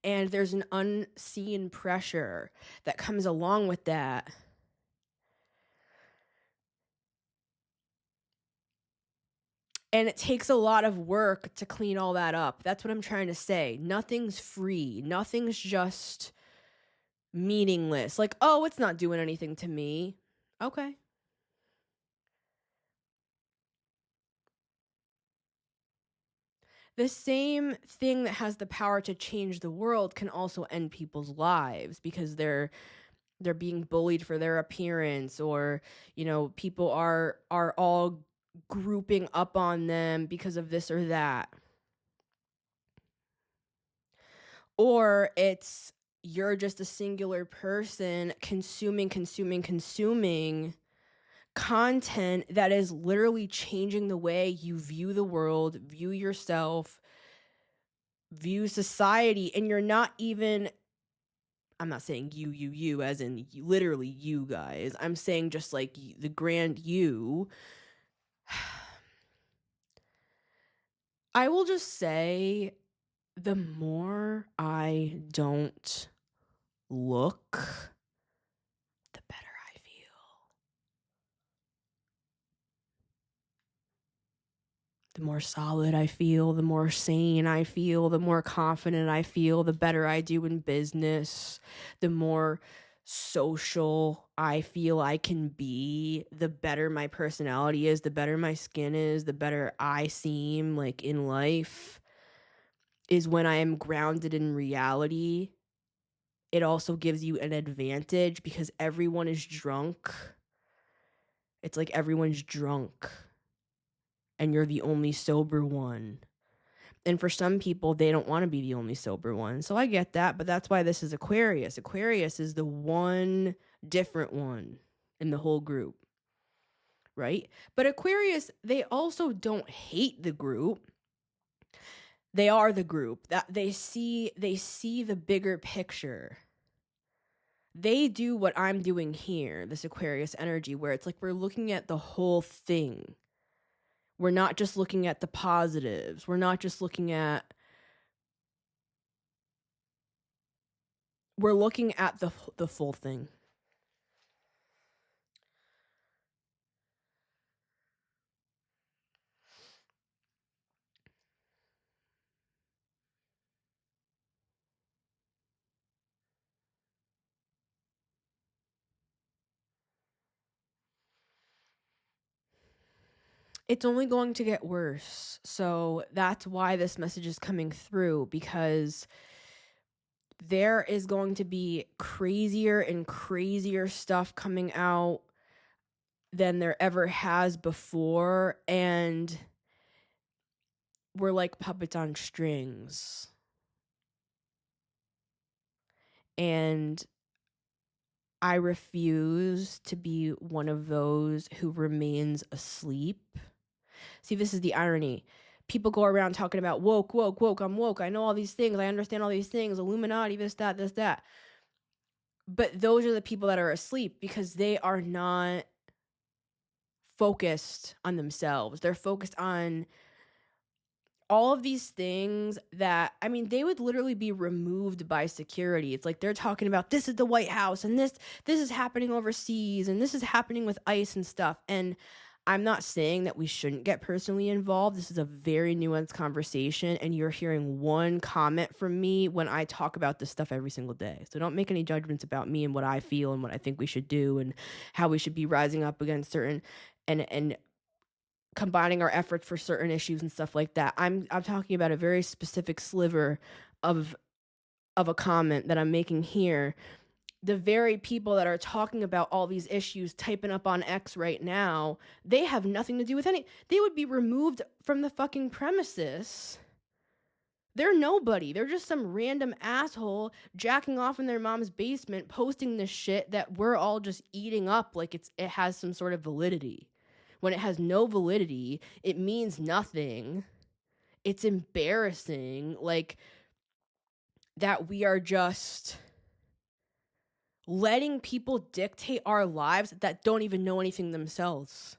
And there's an unseen pressure that comes along with that. And it takes a lot of work to clean all that up. That's what I'm trying to say. Nothing's free. Nothing's just meaningless. Like, oh, it's not doing anything to me. Okay. The same thing that has the power to change the world can also end people's lives because they're being bullied for their appearance, or, you know, people are all grouping up on them because of this or that. Or it's you're just a singular person consuming content that is literally changing the way you view the world, view yourself, view society, and you're not even, I'm not saying you as in literally you guys. I'm saying just like the grand you. I will just say, the more I don't look, the better I feel. The more solid I feel, the more sane I feel, the more confident I feel, the better I do in business, the more social I feel I can be, the better my personality is, the better my skin is, the better I seem like in life, is when I am grounded in reality. It also gives you an advantage because everyone is drunk. It's like everyone's drunk and you're the only sober one. And for some people, they don't want to be the only sober one. So I get that, but that's why this is Aquarius. Aquarius is the one different one in the whole group, right? But Aquarius, they also don't hate the group. They are the group. That they see the bigger picture. They do what I'm doing here, this Aquarius energy, where it's like we're looking at the whole thing. We're not just looking at the positives. We're not just looking at... We're looking at the full thing. It's only going to get worse. So that's why this message is coming through, because there is going to be crazier and crazier stuff coming out than there ever has before. And we're like puppets on strings. And I refuse to be one of those who remains asleep. See, this is the irony. People go around talking about woke, I'm woke. I know all these things. I understand all these things. Illuminati, this, that. But those are the people that are asleep because they are not focused on themselves. They're focused on all of these things that, I mean, they would literally be removed by security. It's like they're talking about this is the White House and this is happening overseas and this is happening with ICE and stuff. And I'm not saying that we shouldn't get personally involved. This is a very nuanced conversation, and you're hearing one comment from me when I talk about this stuff every single day. So don't make any judgments about me and what I feel and what I think we should do and how we should be rising up against certain and combining our efforts for certain issues and stuff like that. I'm talking about a very specific sliver of a comment that I'm making here. The very people that are talking about all these issues, typing up on X right now, they have nothing to do with they would be removed from the fucking premises. They're nobody. They're just some random asshole jacking off in their mom's basement, posting this shit that we're all just eating up like it has some sort of validity. When it has no validity, it means nothing. It's embarrassing, like, that we are just letting people dictate our lives that don't even know anything themselves.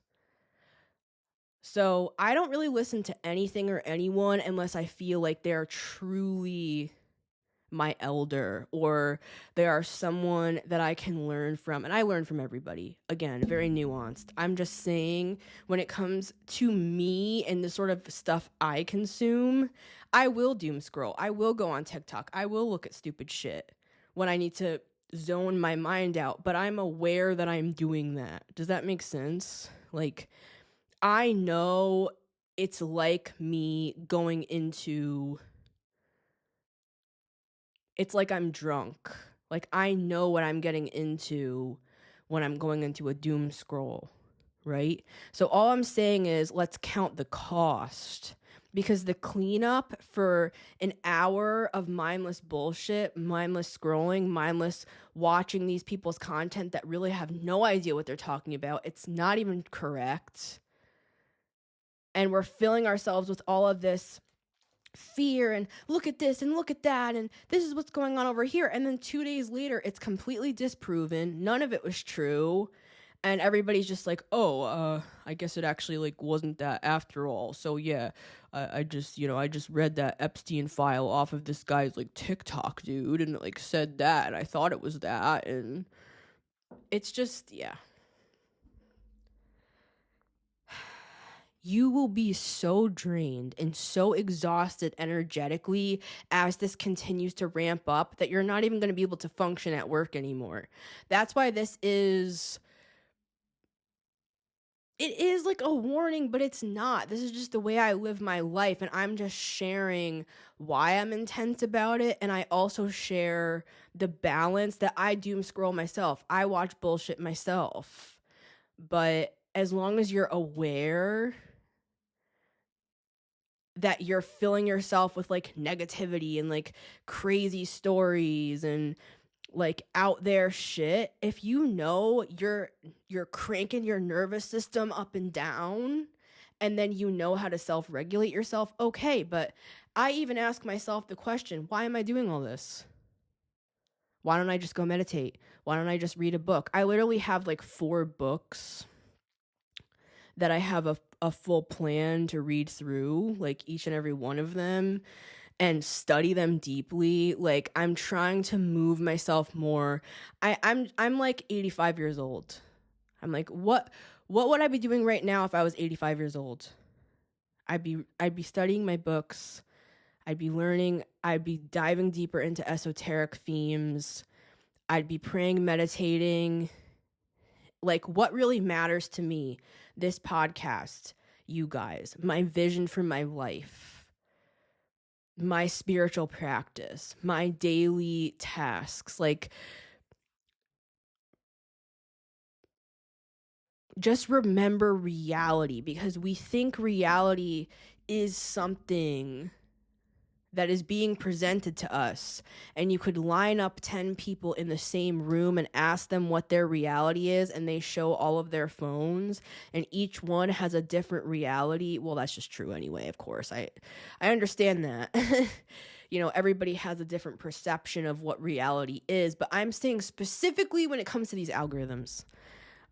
So I don't really listen to anything or anyone unless I feel like they're truly my elder or they are someone that I can learn from. And I learn from everybody. Again, very nuanced. I'm just saying, when it comes to me and the sort of stuff I consume, I will doom scroll. I will go on TikTok. I will look at stupid shit when I need to zone my mind out. But I'm aware that I'm doing that. Does that make sense? Like, I know it's like me going into... It's like I'm drunk. Like, I know what I'm getting into when I'm going into a doom scroll, right? So all I'm saying is, let's count the cost. Because the cleanup for an hour of mindless bullshit, mindless scrolling, mindless watching these people's content that really have no idea what they're talking about, it's not even correct. And we're filling ourselves with all of this fear and look at this and look at that and this is what's going on over here, and then 2 days later it's completely disproven, none of it was true, and everybody's just like, I guess it actually like wasn't that after all. So yeah, I just read that Epstein file off of this guy's like TikTok dude, and it like said that, and I thought it was that, and it's just, yeah. you will be so drained and so exhausted energetically as this continues to ramp up that you're not even going to be able to function at work anymore. That's why it is like a warning, but it's not. This is just the way I live my life, and I'm just sharing why I'm intense about it. And I also share the balance that I doom scroll myself. I watch bullshit myself. But as long as you're aware that you're filling yourself with like negativity and like crazy stories and like out there shit, if you know you're cranking your nervous system up and down, and then you know how to self-regulate yourself, okay. But I even ask myself the question, why am I doing all this? Why don't I just go meditate? Why don't I just read a book? I literally have like 4 books that I have a full plan to read through, like each and every one of them, and study them deeply. Like I'm trying to move myself more. I'm like 85 years old. I'm like, what would I be doing right now if I was 85 years old? I'd be studying my books. I'd be learning. I'd be diving deeper into esoteric themes. I'd be praying, meditating. Like, what really matters to me, this podcast, you guys, my vision for my life, my spiritual practice, my daily tasks, like, just remember reality, because we think reality is something that is being presented to us, and you could line up 10 people in the same room and ask them what their reality is, and they show all of their phones, and each one has a different reality. Well, that's just true anyway, of course. I understand that. You know, everybody has a different perception of what reality is, but I'm saying specifically when it comes to these algorithms,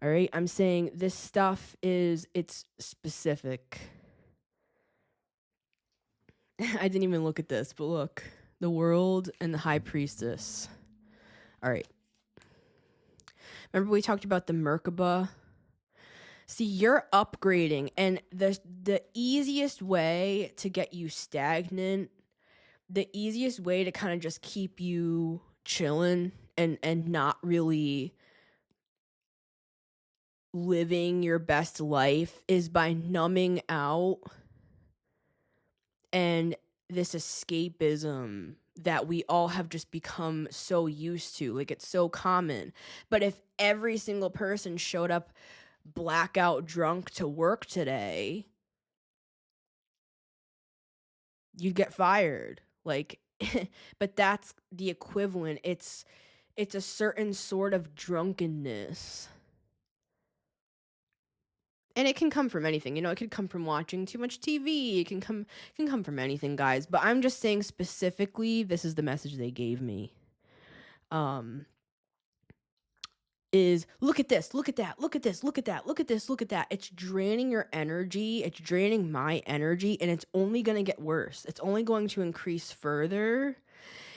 all right? I'm saying this stuff it's specific. I didn't even look at this, but look. The world and the high priestess. All right. Remember we talked about the Merkaba? See, you're upgrading, and the easiest way to get you stagnant, the easiest way to kind of just keep you chilling and not really living your best life is by numbing out and this escapism that we all have just become so used to. Like, it's so common. But if every single person showed up blackout drunk to work today, you'd get fired. Like, but that's the equivalent. It's a certain sort of drunkenness. And it can come from anything, you know, it could come from watching too much TV. It can come from anything, guys. But I'm just saying specifically, this is the message they gave me. Is look at this, look at that, look at this, look at that, look at this, look at that. It's draining your energy. It's draining my energy, and it's only going to get worse. It's only going to increase further,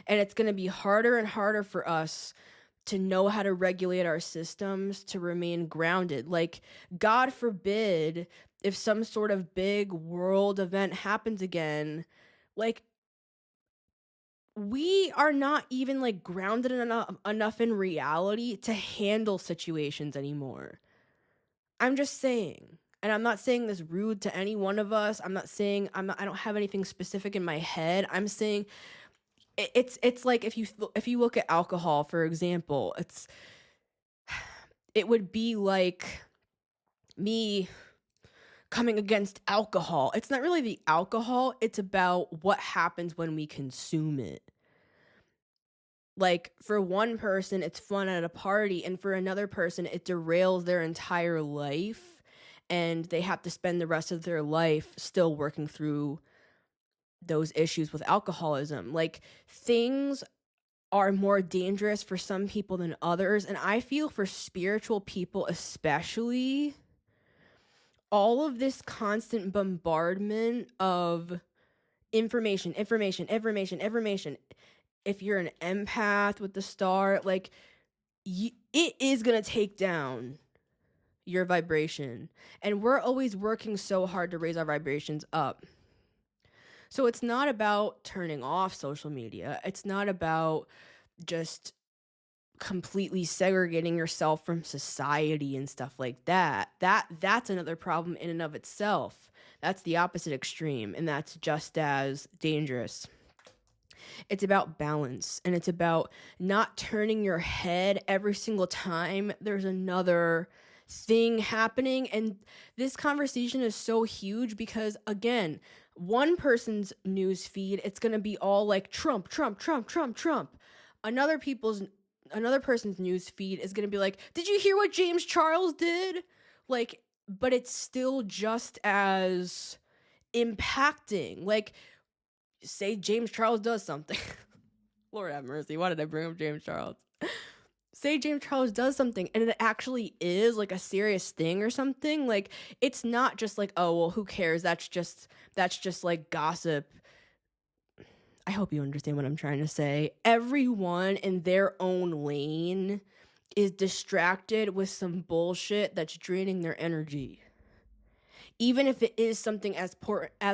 and it's going to be harder and harder for us to know how to regulate our systems to remain grounded. Like, God forbid if some sort of big world event happens again, like, we are not even like grounded enough in reality to handle situations anymore. I'm just saying. And I'm not saying this rude to any one of us. I don't have anything specific in my head. I'm saying it's like if you look at alcohol, for example, it would be like me coming against alcohol. It's not really the alcohol, it's about what happens when we consume it. Like, for one person, it's fun at a party, and for another person, it derails their entire life, and they have to spend the rest of their life still working through those issues with alcoholism. Like, things are more dangerous for some people than others, and I feel for spiritual people especially, all of this constant bombardment of information. If you're an empath with the star, like, it is going to take down your vibration. And we're always working so hard to raise our vibrations up. So it's not about turning off social media. It's not about just completely segregating yourself from society and stuff like that. That's another problem in and of itself. That's the opposite extreme, and that's just as dangerous. It's about balance, and it's about not turning your head every single time there's another thing happening. And this conversation is so huge because, again, one person's news feed, it's going to be all like Trump, Trump, Trump, Trump, Trump. Another person's news feed is going to be like, did you hear what James Charles did? Like, but it's still just as impacting. Like, say James Charles does something. Lord have mercy. Why did I bring up James Charles? Say James Charles does something and it actually is like a serious thing or something. Like, it's not just like, oh, well, who cares? That's just like gossip. I hope you understand what I'm trying to say. Everyone in their own lane is distracted with some bullshit that's draining their energy. Even if it is something as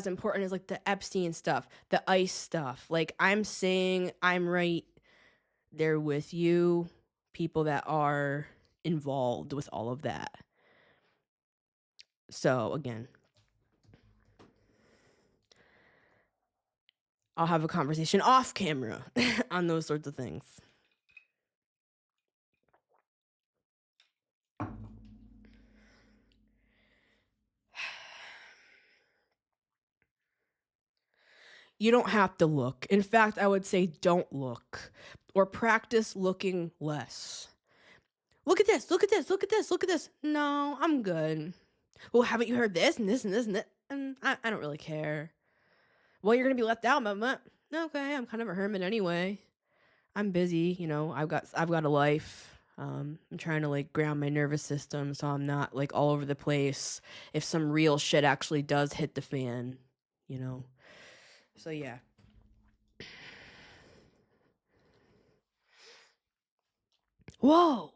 important as like the Epstein stuff, the ICE stuff. Like, I'm saying I'm right there with you, people that are involved with all of that. So again, I'll have a conversation off camera on those sorts of things. You don't have to look. In fact, I would say don't look, or practice looking less. Look at this, look at this, look at this, look at this. No, I'm good. Well, haven't you heard this and this and this and that? And I don't really care. Well, you're going to be left out, but okay, I'm kind of a hermit anyway. I'm busy, I've got a life. I'm trying to like ground my nervous system so I'm not like all over the place if some real shit actually does hit the fan, So yeah. Whoa,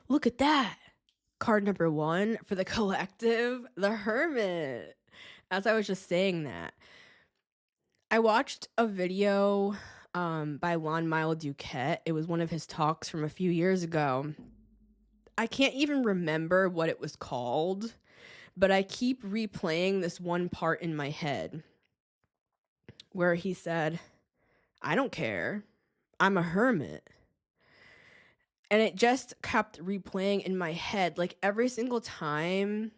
look at that. Card number 1 for the collective, the Hermit. As I was just saying that, I watched a video by Lon-Milo Duquette. It was one of his talks from a few years ago. I can't even remember what it was called, but I keep replaying this one part in my head where he said, I don't care. I'm a hermit. And it just kept replaying in my head, like every single time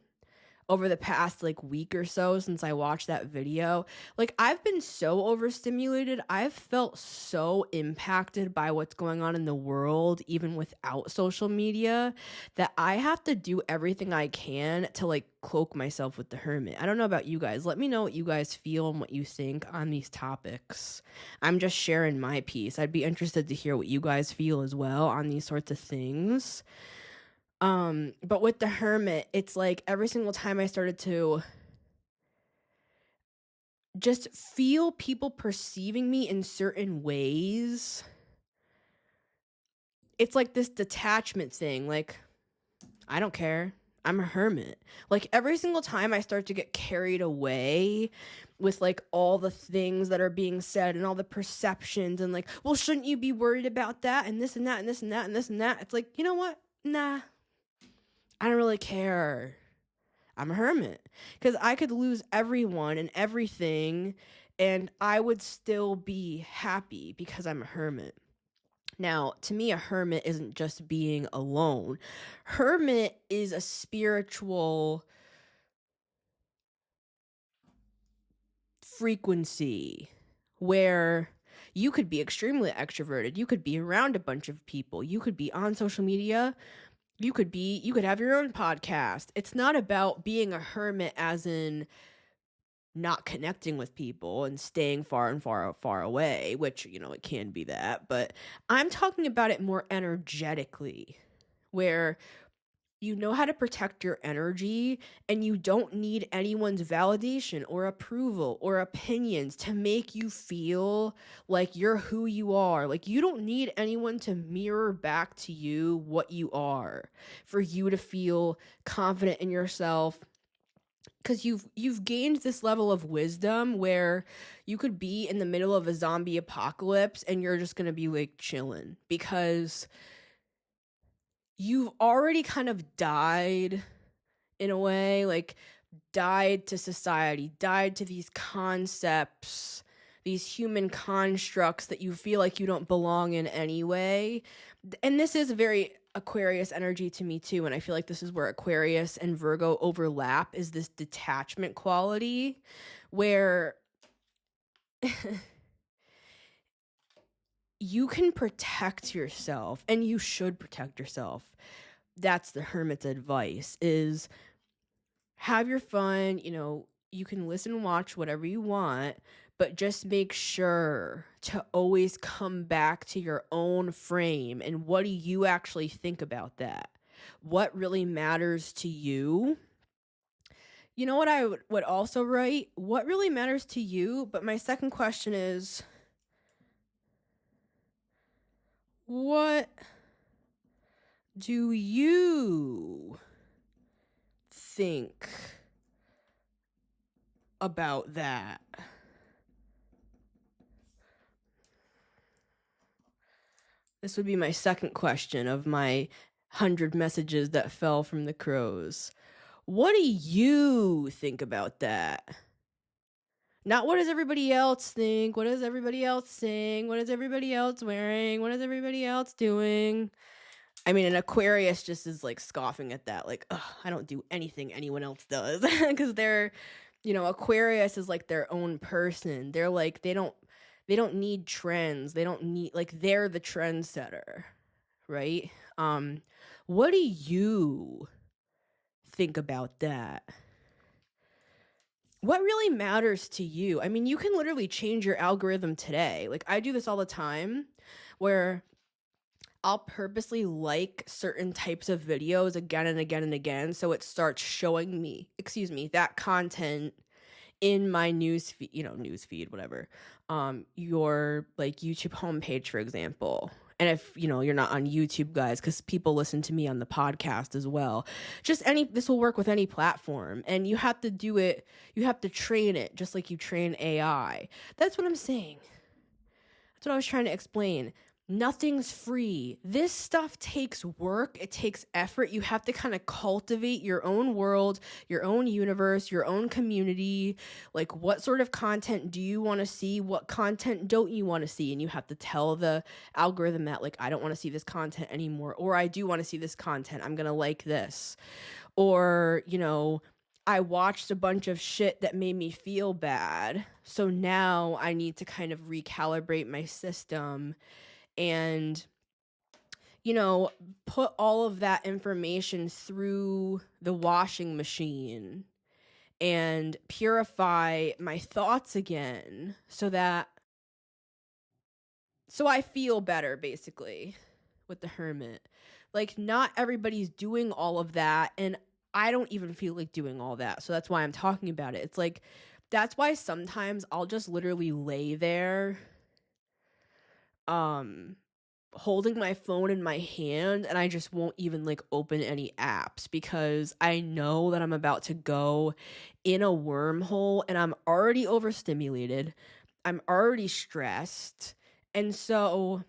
over the past like week or so since I watched that video. Like, I've been so overstimulated. I've felt so impacted by what's going on in the world, even without social media, that I have to do everything I can to like cloak myself with the Hermit. I don't know about you guys. Let me know what you guys feel and what you think on these topics. I'm just sharing my piece. I'd be interested to hear what you guys feel as well on these sorts of things. But with the Hermit, it's like every single time I started to just feel people perceiving me in certain ways, it's like this detachment thing. Like, I don't care. I'm a hermit. Like, every single time I start to get carried away with like all the things that are being said and all the perceptions and like, well, shouldn't you be worried about that and this and that and this and that and this and that? It's like, you know what? Nah. I don't really care. I'm a hermit. Because I could lose everyone and everything, and I would still be happy because I'm a hermit. Now, to me, a hermit isn't just being alone. Hermit is a spiritual frequency where you could be extremely extroverted. You could be around a bunch of people. You could be on social media. You could have your own podcast. It's not about being a hermit as in not connecting with people and staying far and far away, which, it can be that. But I'm talking about it more energetically, where You know how to protect your energy, and you don't need anyone's validation or approval or opinions to make you feel like you're who you are. Like, you don't need anyone to mirror back to you what you are for you to feel confident in yourself, because you've gained this level of wisdom where you could be in the middle of a zombie apocalypse and you're just going to be like chilling, because you've already kind of died in a way, like died to society, died to these concepts, these human constructs that you feel like you don't belong in anyway. And this is a very Aquarius energy to me too, and I feel like this is where Aquarius and Virgo overlap, is this detachment quality where you can protect yourself, and you should protect yourself. That's the hermit's advice, is have your fun, you can listen and watch whatever you want, but just make sure to always come back to your own frame. And what do you actually think about that? What really matters to you? You know what I would also write? What really matters to you? But my second question is, what do you think about that? This would be my second question of my 100 messages that fell from the crows. What do you think about that? Not what does everybody else think? What does everybody else sing? What is everybody else wearing? What is everybody else doing? I mean, an Aquarius just is like scoffing at that. Like, ugh, I don't do anything anyone else does. Because they're, Aquarius is like their own person. They're like, they don't need trends. They don't need, like, they're the trendsetter, right? What do you think about that? What really matters to you? I mean, you can literally change your algorithm today. Like, I do this all the time where I'll purposely like certain types of videos again and again and again, so it starts showing me, that content in my news feed, whatever. Your like YouTube homepage, for example. And if, you're not on YouTube, guys, because people listen to me on the podcast as well. This will work with any platform. And you have to do it, you have to train it just like you train AI. That's what I'm saying. That's what I was trying to explain. Nothing's free. This stuff takes work. It takes effort. You have to kind of cultivate your own world, your own universe, your own community. Like, what sort of content do you want to see? What content don't you want to see? And you have to tell the algorithm that, like, I don't want to see this content anymore. Or I do want to see this content. I'm going to like this. Or, I watched a bunch of shit that made me feel bad. So now I need to kind of recalibrate my system and, put all of that information through the washing machine and purify my thoughts again so I feel better, basically, with the hermit. Like, not everybody's doing all of that, and I don't even feel like doing all that. So that's why I'm talking about it. It's like, that's why sometimes I'll just literally lay there holding my phone in my hand, and I just won't even like open any apps, because I know that I'm about to go in a wormhole, and I'm already overstimulated. I'm already stressed. And so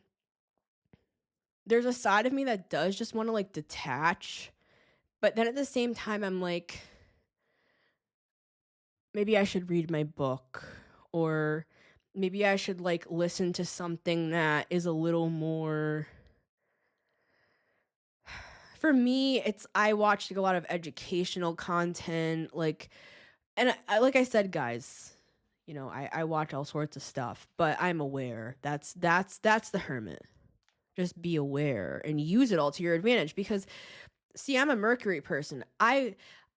there's a side of me that does just want to like detach, but then at the same time I'm like, maybe I should read my book, or maybe I should like listen to something that is a little more, for me, I watched like a lot of educational content, like, and like I said, guys, I watch all sorts of stuff, but I'm aware. That's the hermit. Just be aware and use it all to your advantage, because see, I'm a Mercury person.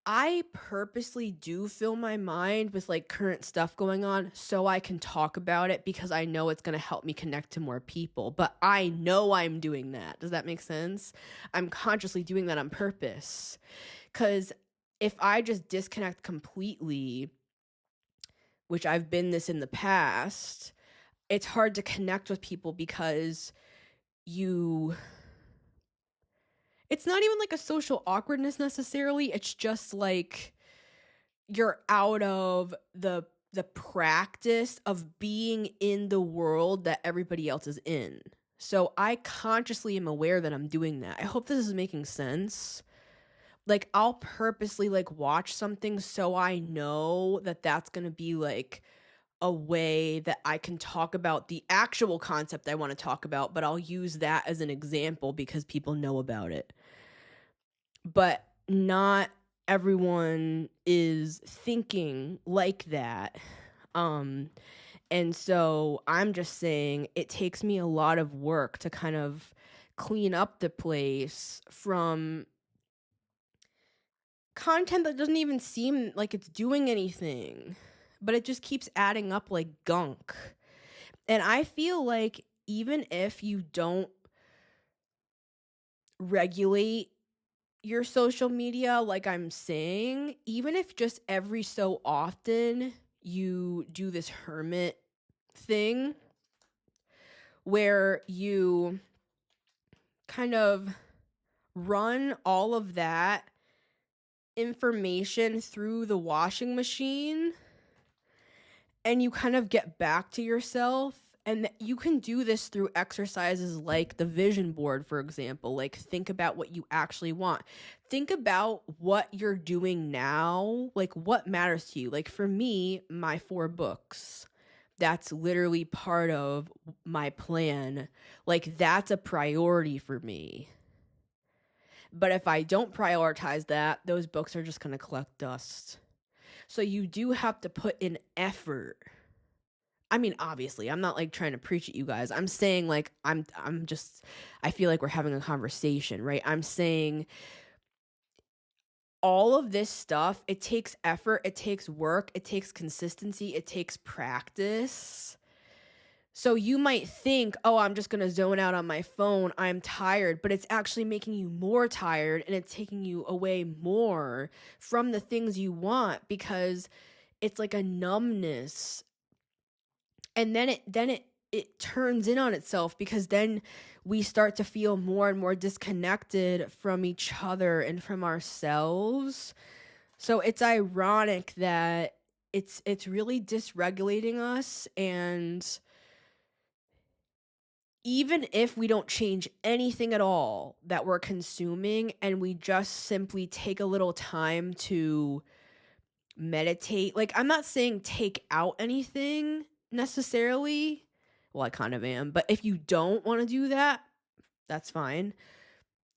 I purposely do fill my mind with like current stuff going on so I can talk about it because I know it's going to help me connect to more people. But I know I'm doing that. Does that make sense? I'm consciously doing that on purpose. Because if I just disconnect completely, which I've been this in the past, it's hard to connect with people because it's not even like a social awkwardness necessarily. It's just like you're out of the practice of being in the world that everybody else is in. So I consciously am aware that I'm doing that. I hope this is making sense. Like I'll purposely like watch something so I know that that's going to be like a way that I can talk about the actual concept I want to talk about, but I'll use that as an example because people know about it. But not everyone is thinking like that. And so I'm just saying it takes me a lot of work to kind of clean up the place from content that doesn't even seem like it's doing anything, but it just keeps adding up like gunk. And I feel like even if you don't regulate your social media, like I'm saying, even if just every so often you do this hermit thing where you kind of run all of that information through the washing machine and you kind of get back to yourself. And you can do this through exercises like the vision board, for example. Like, think about what you actually want. Think about what you're doing now, like what matters to you. Like for me, my 4 books, that's literally part of my plan. Like that's a priority for me. But if I don't prioritize that, those books are just going to collect dust. So you do have to put in effort. I mean, obviously, I'm not like trying to preach at you guys. I'm saying like I feel like we're having a conversation, right? I'm saying all of this stuff, it takes effort, it takes work, it takes consistency, it takes practice. So you might think, oh, I'm just going to zone out on my phone. I'm tired, but it's actually making you more tired and it's taking you away more from the things you want because it's like a numbness. And then it turns in on itself because then we start to feel more and more disconnected from each other and from ourselves. So it's ironic that it's really dysregulating us. And even if we don't change anything at all that we're consuming and we just simply take a little time to meditate, like I'm not saying take out anything necessarily. Well, I kind of am, but if you don't want to do that, that's fine.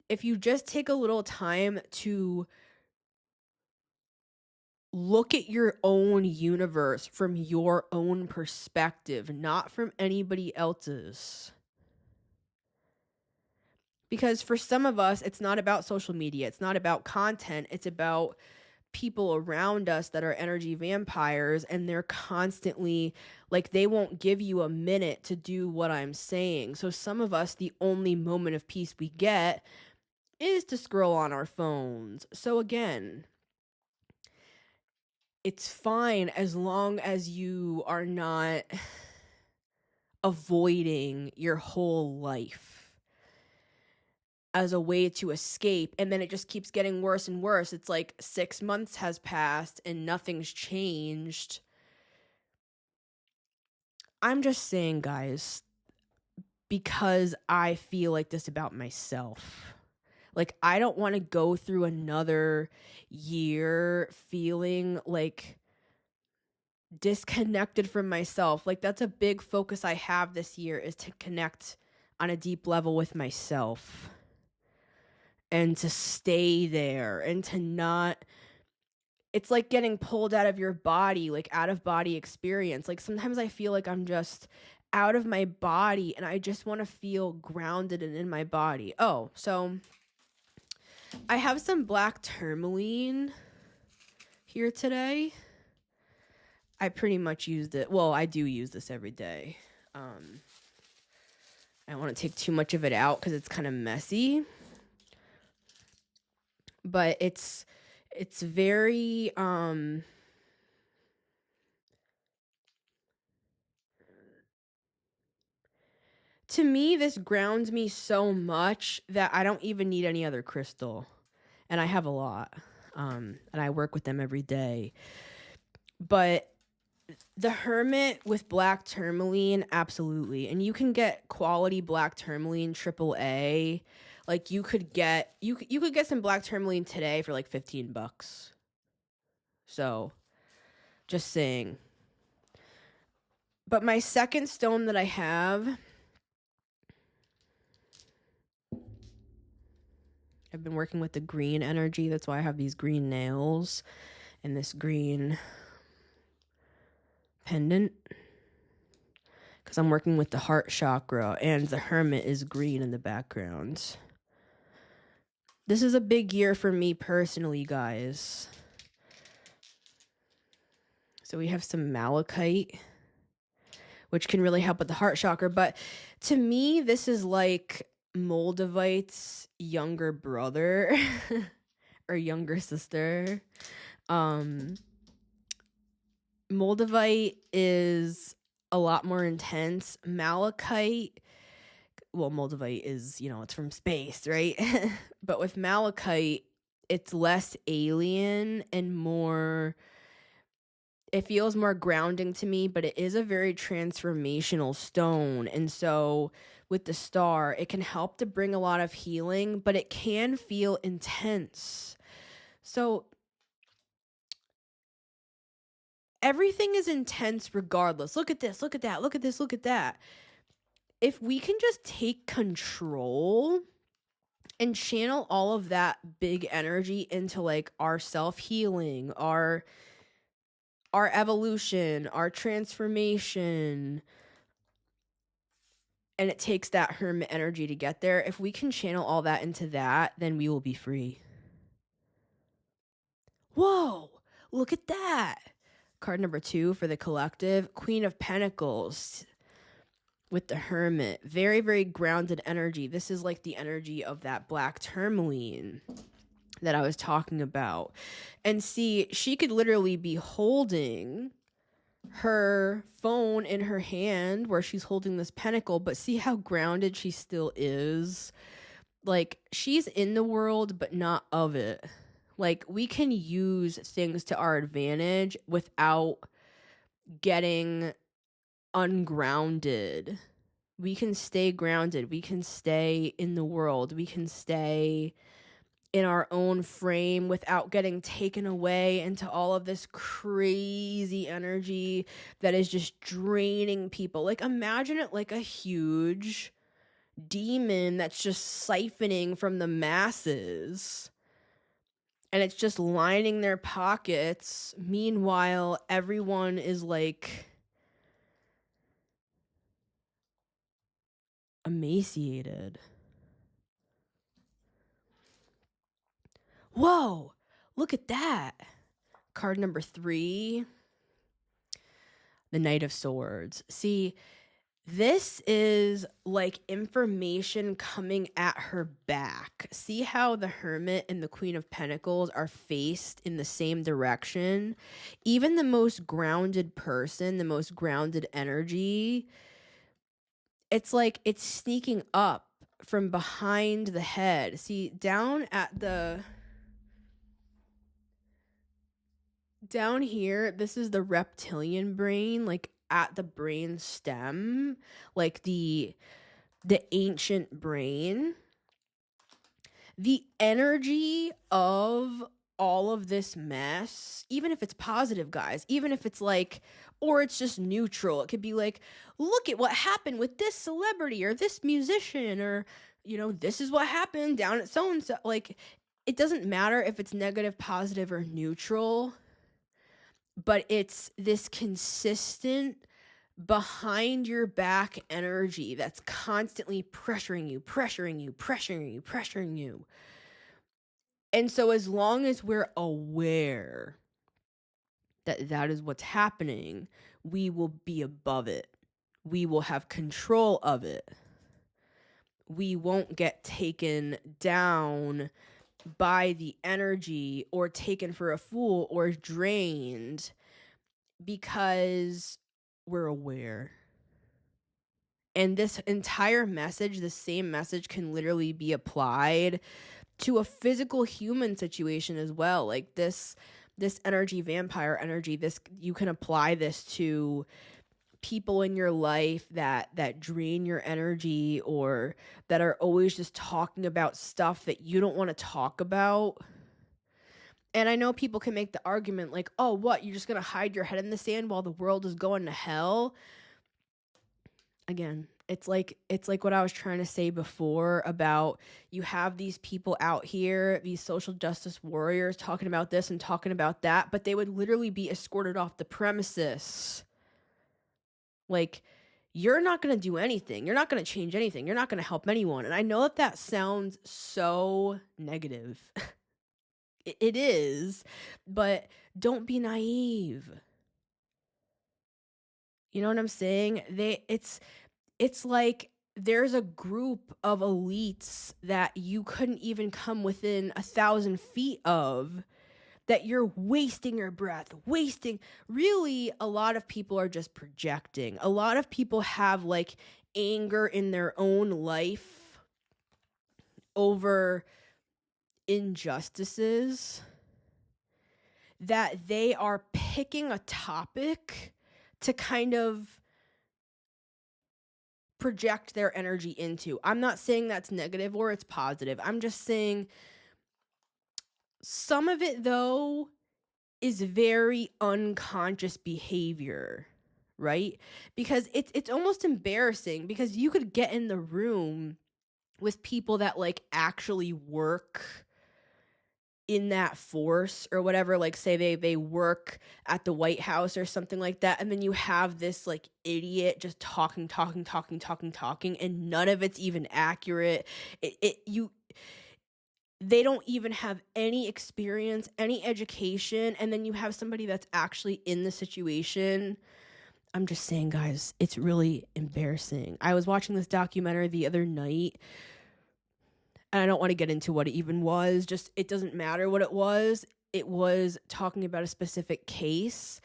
If you just take a little time to look at your own universe from your own perspective, not from anybody else's. Because for some of us, it's not about social media. It's not about content. It's about people around us that are energy vampires, and they're constantly like, they won't give you a minute to do what I'm saying. So some of us, the only moment of peace we get is to scroll on our phones. So again, it's fine as long as you are not avoiding your whole life as a way to escape, and then it just keeps getting worse and worse. It's like 6 months has passed and nothing's changed. I'm just saying, guys, because I feel like this about myself. Like, I don't want to go through another year feeling like disconnected from myself. Like, that's a big focus I have this year, is to connect on a deep level with myself. And to stay there and to not, it's like getting pulled out of your body, like out of body experience. Like sometimes I feel like I'm just out of my body and I just want to feel grounded and in my body. Oh, so I have some black tourmaline here today. I pretty much used it. Well, I do use this every day. I don't want to take too much of it out because it's kind of messy. But it's very to me, this grounds me so much that I don't even need any other crystal. And I have a lot. And I work with them every day. But the Hermit with black tourmaline, absolutely. And you can get quality black tourmaline AAA. Like you could get some black tourmaline today for like $15. So, just saying. But my second stone that I have, I've been working with the green energy. That's why I have these green nails and this green pendant. Because I'm working with the heart chakra and the Hermit is green in the background. This is a big year for me personally, guys. So we have some malachite, which can really help with the heart chakra. But to me, this is like Moldavite's younger brother or younger sister. Moldavite is a lot more intense. Malachite, well, Moldavite is, it's from space, right? But with malachite, it's less alien and more, it feels more grounding to me, but it is a very transformational stone. And so with the star, it can help to bring a lot of healing, but it can feel intense. So everything is intense regardless. Look at this, look at that, look at this, look at that. If we can just take control and channel all of that big energy into like our self-healing, our evolution, our transformation, and it takes that Hermit energy to get there. If we can channel all that into that, then we will be free. Whoa, look at that. Card number 2 for the collective, Queen of Pentacles with the Hermit. Very, very grounded energy. This is like the energy of that black tourmaline that I was talking about. And see, she could literally be holding her phone in her hand where she's holding this pentacle, but see how grounded she still is? Like, she's in the world, but not of it. Like, we can use things to our advantage without getting ungrounded. We can stay grounded. We can stay in the world. We can stay in our own frame without getting taken away into all of this crazy energy that is just draining people. Like, imagine it like a huge demon that's just siphoning from the masses. And it's just lining their pockets. Meanwhile, everyone is like emaciated. Whoa, look at that. Card number 3, the Knight of Swords. See, this is like information coming at her back. See how the Hermit and the Queen of Pentacles are faced in the same direction? Even the most grounded person, the most grounded energy, it's like it's sneaking up from behind the head. See, down here, this is the reptilian brain, like at the brain stem, like the ancient brain. The energy of all of this mess, even if it's positive, guys, even if it's like, or it's just neutral, it could be like, look at what happened with this celebrity or this musician, or, this is what happened down at so-and-so. Like, it doesn't matter if it's negative, positive, or neutral, but it's this consistent behind your back energy that's constantly pressuring you, pressuring you, pressuring you, pressuring you. And so as long as we're aware that is what's happening, we will be above it. We will have control of it. We won't get taken down by the energy or taken for a fool or drained because we're aware. And this entire message, the same message, can literally be applied to a physical human situation as well. Like this energy, vampire energy, you can apply this to people in your life that drain your energy or that are always just talking about stuff that you don't want to talk about. And I know people can make the argument like, oh, what, you're just going to hide your head in the sand while the world is going to hell? Again, it's like what I was trying to say before about you have these people out here, these social justice warriors talking about this and talking about that, but they would literally be escorted off the premises. Like, you're not going to do anything. You're not going to change anything. You're not going to help anyone. And I know that sounds so negative. It is, but don't be naive. You know what I'm saying? It's like there's a group of elites that you couldn't even come within 1,000 feet of, that you're wasting your breath, really. A lot of people are just projecting. A lot of people have like anger in their own life over injustices that they are picking a topic to kind of project their energy into. I'm not saying that's negative or it's positive. I'm just saying some of it, though, is very unconscious behavior, right? Because it's almost embarrassing, because you could get in the room with people that like actually work in that force or whatever, like say they work at the White House or something like that, and then you have this like idiot just talking, and none of it's even accurate. They don't even have any experience, any education, and then you have somebody that's actually in the situation. I'm just saying, guys, it's really embarrassing. I was watching this documentary the other night, and I don't want to get into what it even was. Just, it doesn't matter what it was. It was talking about a specific case.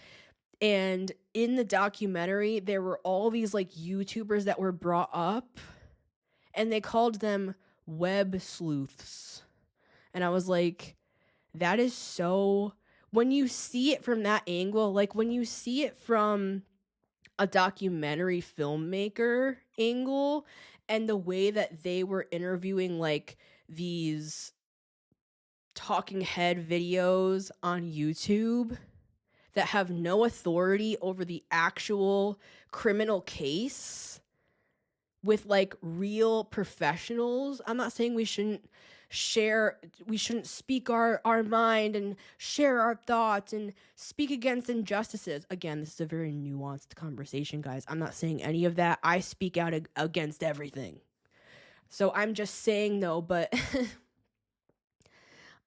And in the documentary, there were all these like YouTubers that were brought up, and they called them web sleuths. And I was like, that is so, when you see it from that angle, like when you see it from a documentary filmmaker angle, and the way that they were interviewing like these talking head videos on YouTube that have no authority over the actual criminal case with like real professionals. I'm not saying we shouldn't speak our mind and share our thoughts and speak against injustices. Again, this is a very nuanced conversation, guys. I'm not saying any of that. I speak out against everything. So I'm just saying, though, but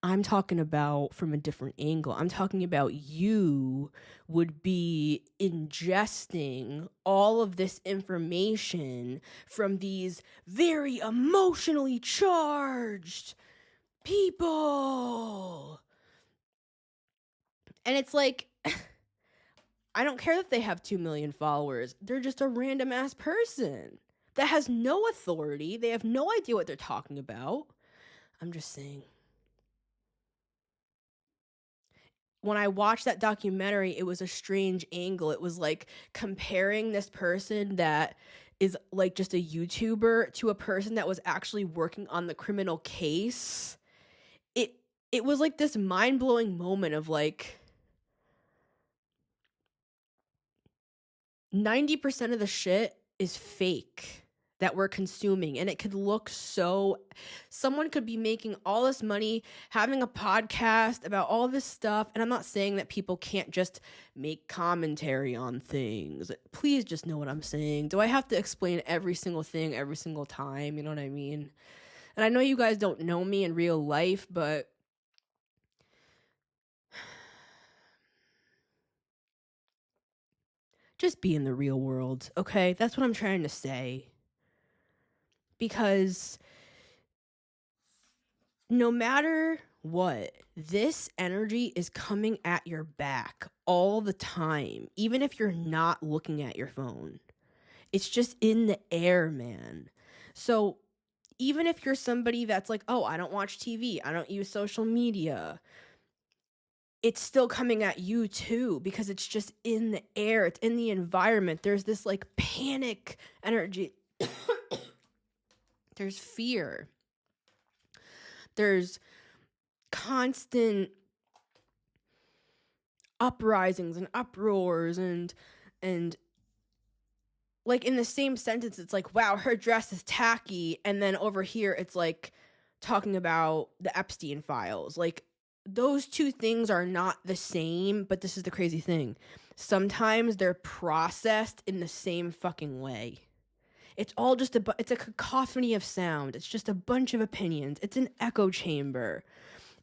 I'm talking about from a different angle. I'm talking about you would be ingesting all of this information from these very emotionally charged people. And it's like, I don't care that they have 2 million followers. They're just a random ass person that has no authority. They have no idea what they're talking about. I'm just saying. When I watched that documentary, it was a strange angle. It was like comparing this person that is like just a YouTuber to a person that was actually working on the criminal case. It was like this mind-blowing moment of like 90% of the shit is fake that we're consuming, and it could look so, someone could be making all this money having a podcast about all this stuff. And I'm not saying that people can't just make commentary on things. Please just know what I'm saying. Do I have to explain every single thing every single time? You know what I mean? And I know you guys don't know me in real life, but just be in the real world, okay? That's what I'm trying to say. Because no matter what, this energy is coming at your back all the time, even if you're not looking at your phone. It's just in the air, man. So even if you're somebody that's like, oh, I don't watch TV, I don't use social media, it's still coming at you too, because it's just in the air, it's in the environment. There's this like panic energy. There's fear. There's constant uprisings and uproars and like in the same sentence, it's like, wow, her dress is tacky. And then over here, it's like talking about the Epstein files. Like those two things are not the same, but this is the crazy thing. Sometimes they're processed in the same fucking way. It's all just it's a cacophony of sound. It's just a bunch of opinions. It's an echo chamber.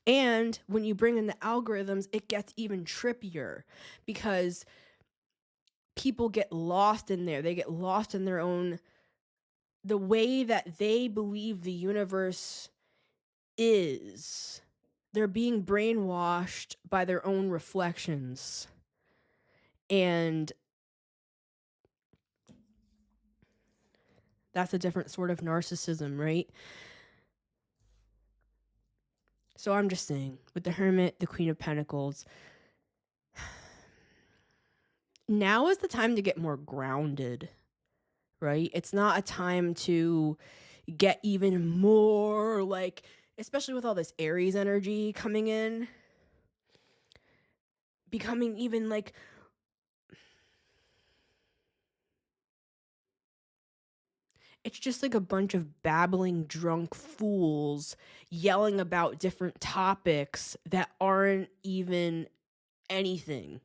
And when you bring in the algorithms, it gets even trippier because people get lost in there. They get lost in their own, the way that they believe the universe is. They're being brainwashed by their own reflections. And that's a different sort of narcissism, right? So I'm just saying, with the Hermit, the Queen of Pentacles, now is the time to get more grounded, right? It's not a time to get even more like, especially with all this Aries energy coming in, becoming even like, it's just like a bunch of babbling drunk fools yelling about different topics that aren't even anything.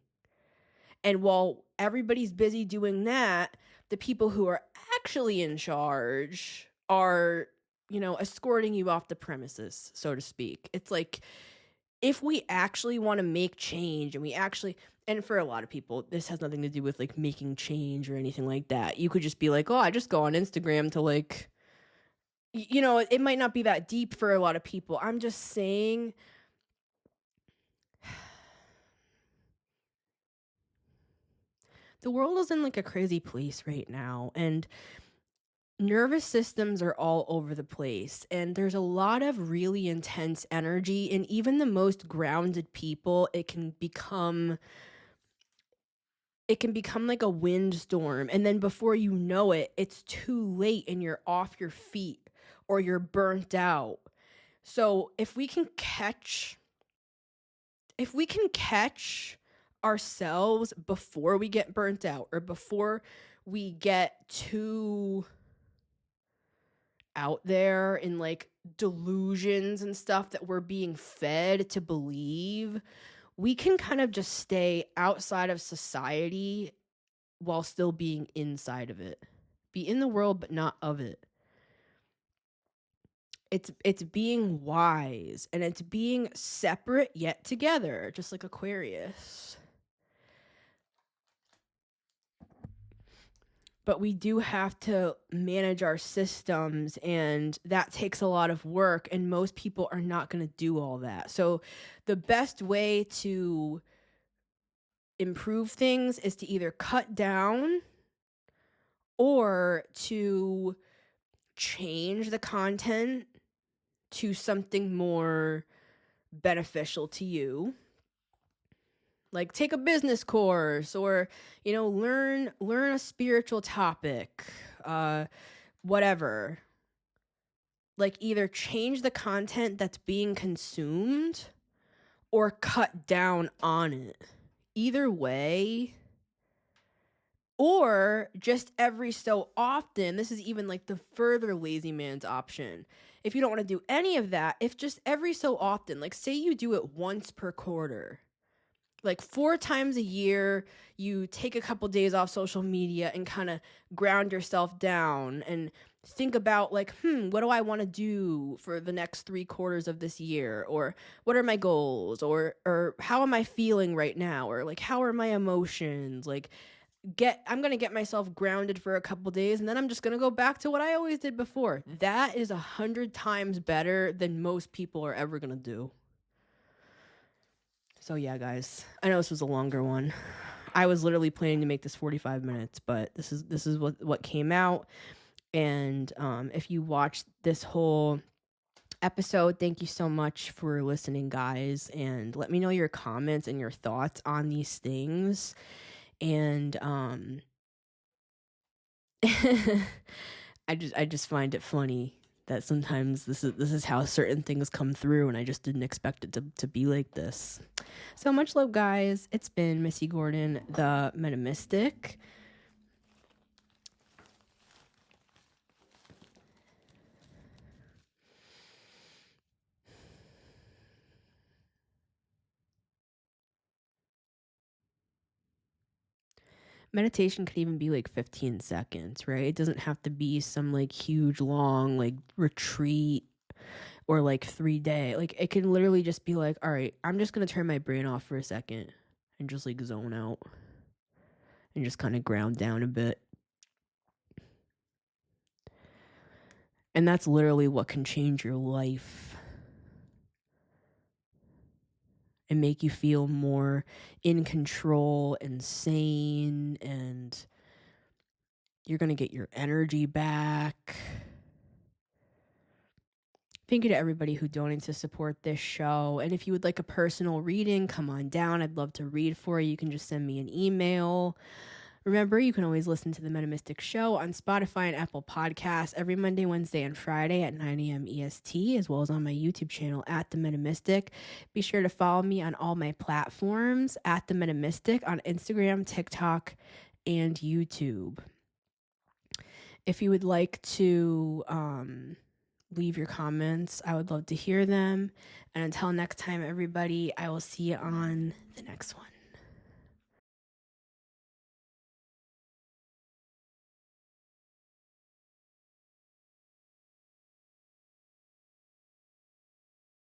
And while everybody's busy doing that, the people who are actually in charge are, you know, escorting you off the premises, so to speak. It's like, if we actually want to make change and for a lot of people, this has nothing to do with like making change or anything like that. You could just be like, oh, I just go on Instagram to like, you know, it might not be that deep for a lot of people. I'm just saying, the world is in like a crazy place right now, and nervous systems are all over the place, and there's a lot of really intense energy, and even the most grounded people, it can become like a windstorm, and then before you know it, it's too late and you're off your feet or you're burnt out. So if we can catch ourselves before we get burnt out or before we get too out there in like delusions and stuff that we're being fed to believe, we can kind of just stay outside of society while still being inside of it. Be in the world, but not of it. It's being wise, and it's being separate yet together, just like Aquarius. But we do have to manage our systems, and that takes a lot of work, and most people are not going to do all that. So the best way to improve things is to either cut down or to change the content to something more beneficial to you. Like take a business course, or, you know, learn a spiritual topic, whatever. Like either change the content that's being consumed or cut down on it. Either way, or just every so often, this is even like the further lazy man's option. If you don't want to do any of that, if just every so often, like say you do it once per quarter, like 4 times a year, you take a couple days off social media and kind of ground yourself down and think about like, what do I want to do for the next 3 quarters of this year? Or what are my goals? Or how am I feeling right now? Or like, how are my emotions? Like, get myself grounded for a couple days, and then I'm just gonna go back to what I always did before. That is 100 times better than most people are ever gonna do. So yeah, guys, I know this was a longer one. I was literally planning to make this 45 minutes, but this is what came out. And if you watched this whole episode, thank you so much for listening, guys, and let me know your comments and your thoughts on these things. And I just find it funny that sometimes this is how certain things come through, and I just didn't expect it to be like this. So much love, guys. It's been Missy Gordon, the Metamystic. Meditation could even be like 15 seconds, right? It doesn't have to be some like huge long like retreat or like 3-day. Like it can literally just be like, all right, I'm just gonna turn my brain off for a second and just like zone out and just kind of ground down a bit. And that's literally what can change your life and make you feel more in control and sane, and you're going to get your energy back. Thank you to everybody who donates to support this show. And if you would like a personal reading, come on down. I'd love to read for you. You can just send me an email. Remember, you can always listen to The Metamystic Show on Spotify and Apple Podcasts every Monday, Wednesday, and Friday at 9 a.m. EST, as well as on my YouTube channel at The Metamystic. Be sure to follow me on all my platforms at The Metamystic on Instagram, TikTok, and YouTube. If you would like to leave your comments, I would love to hear them. And until next time, everybody, I will see you on the next one.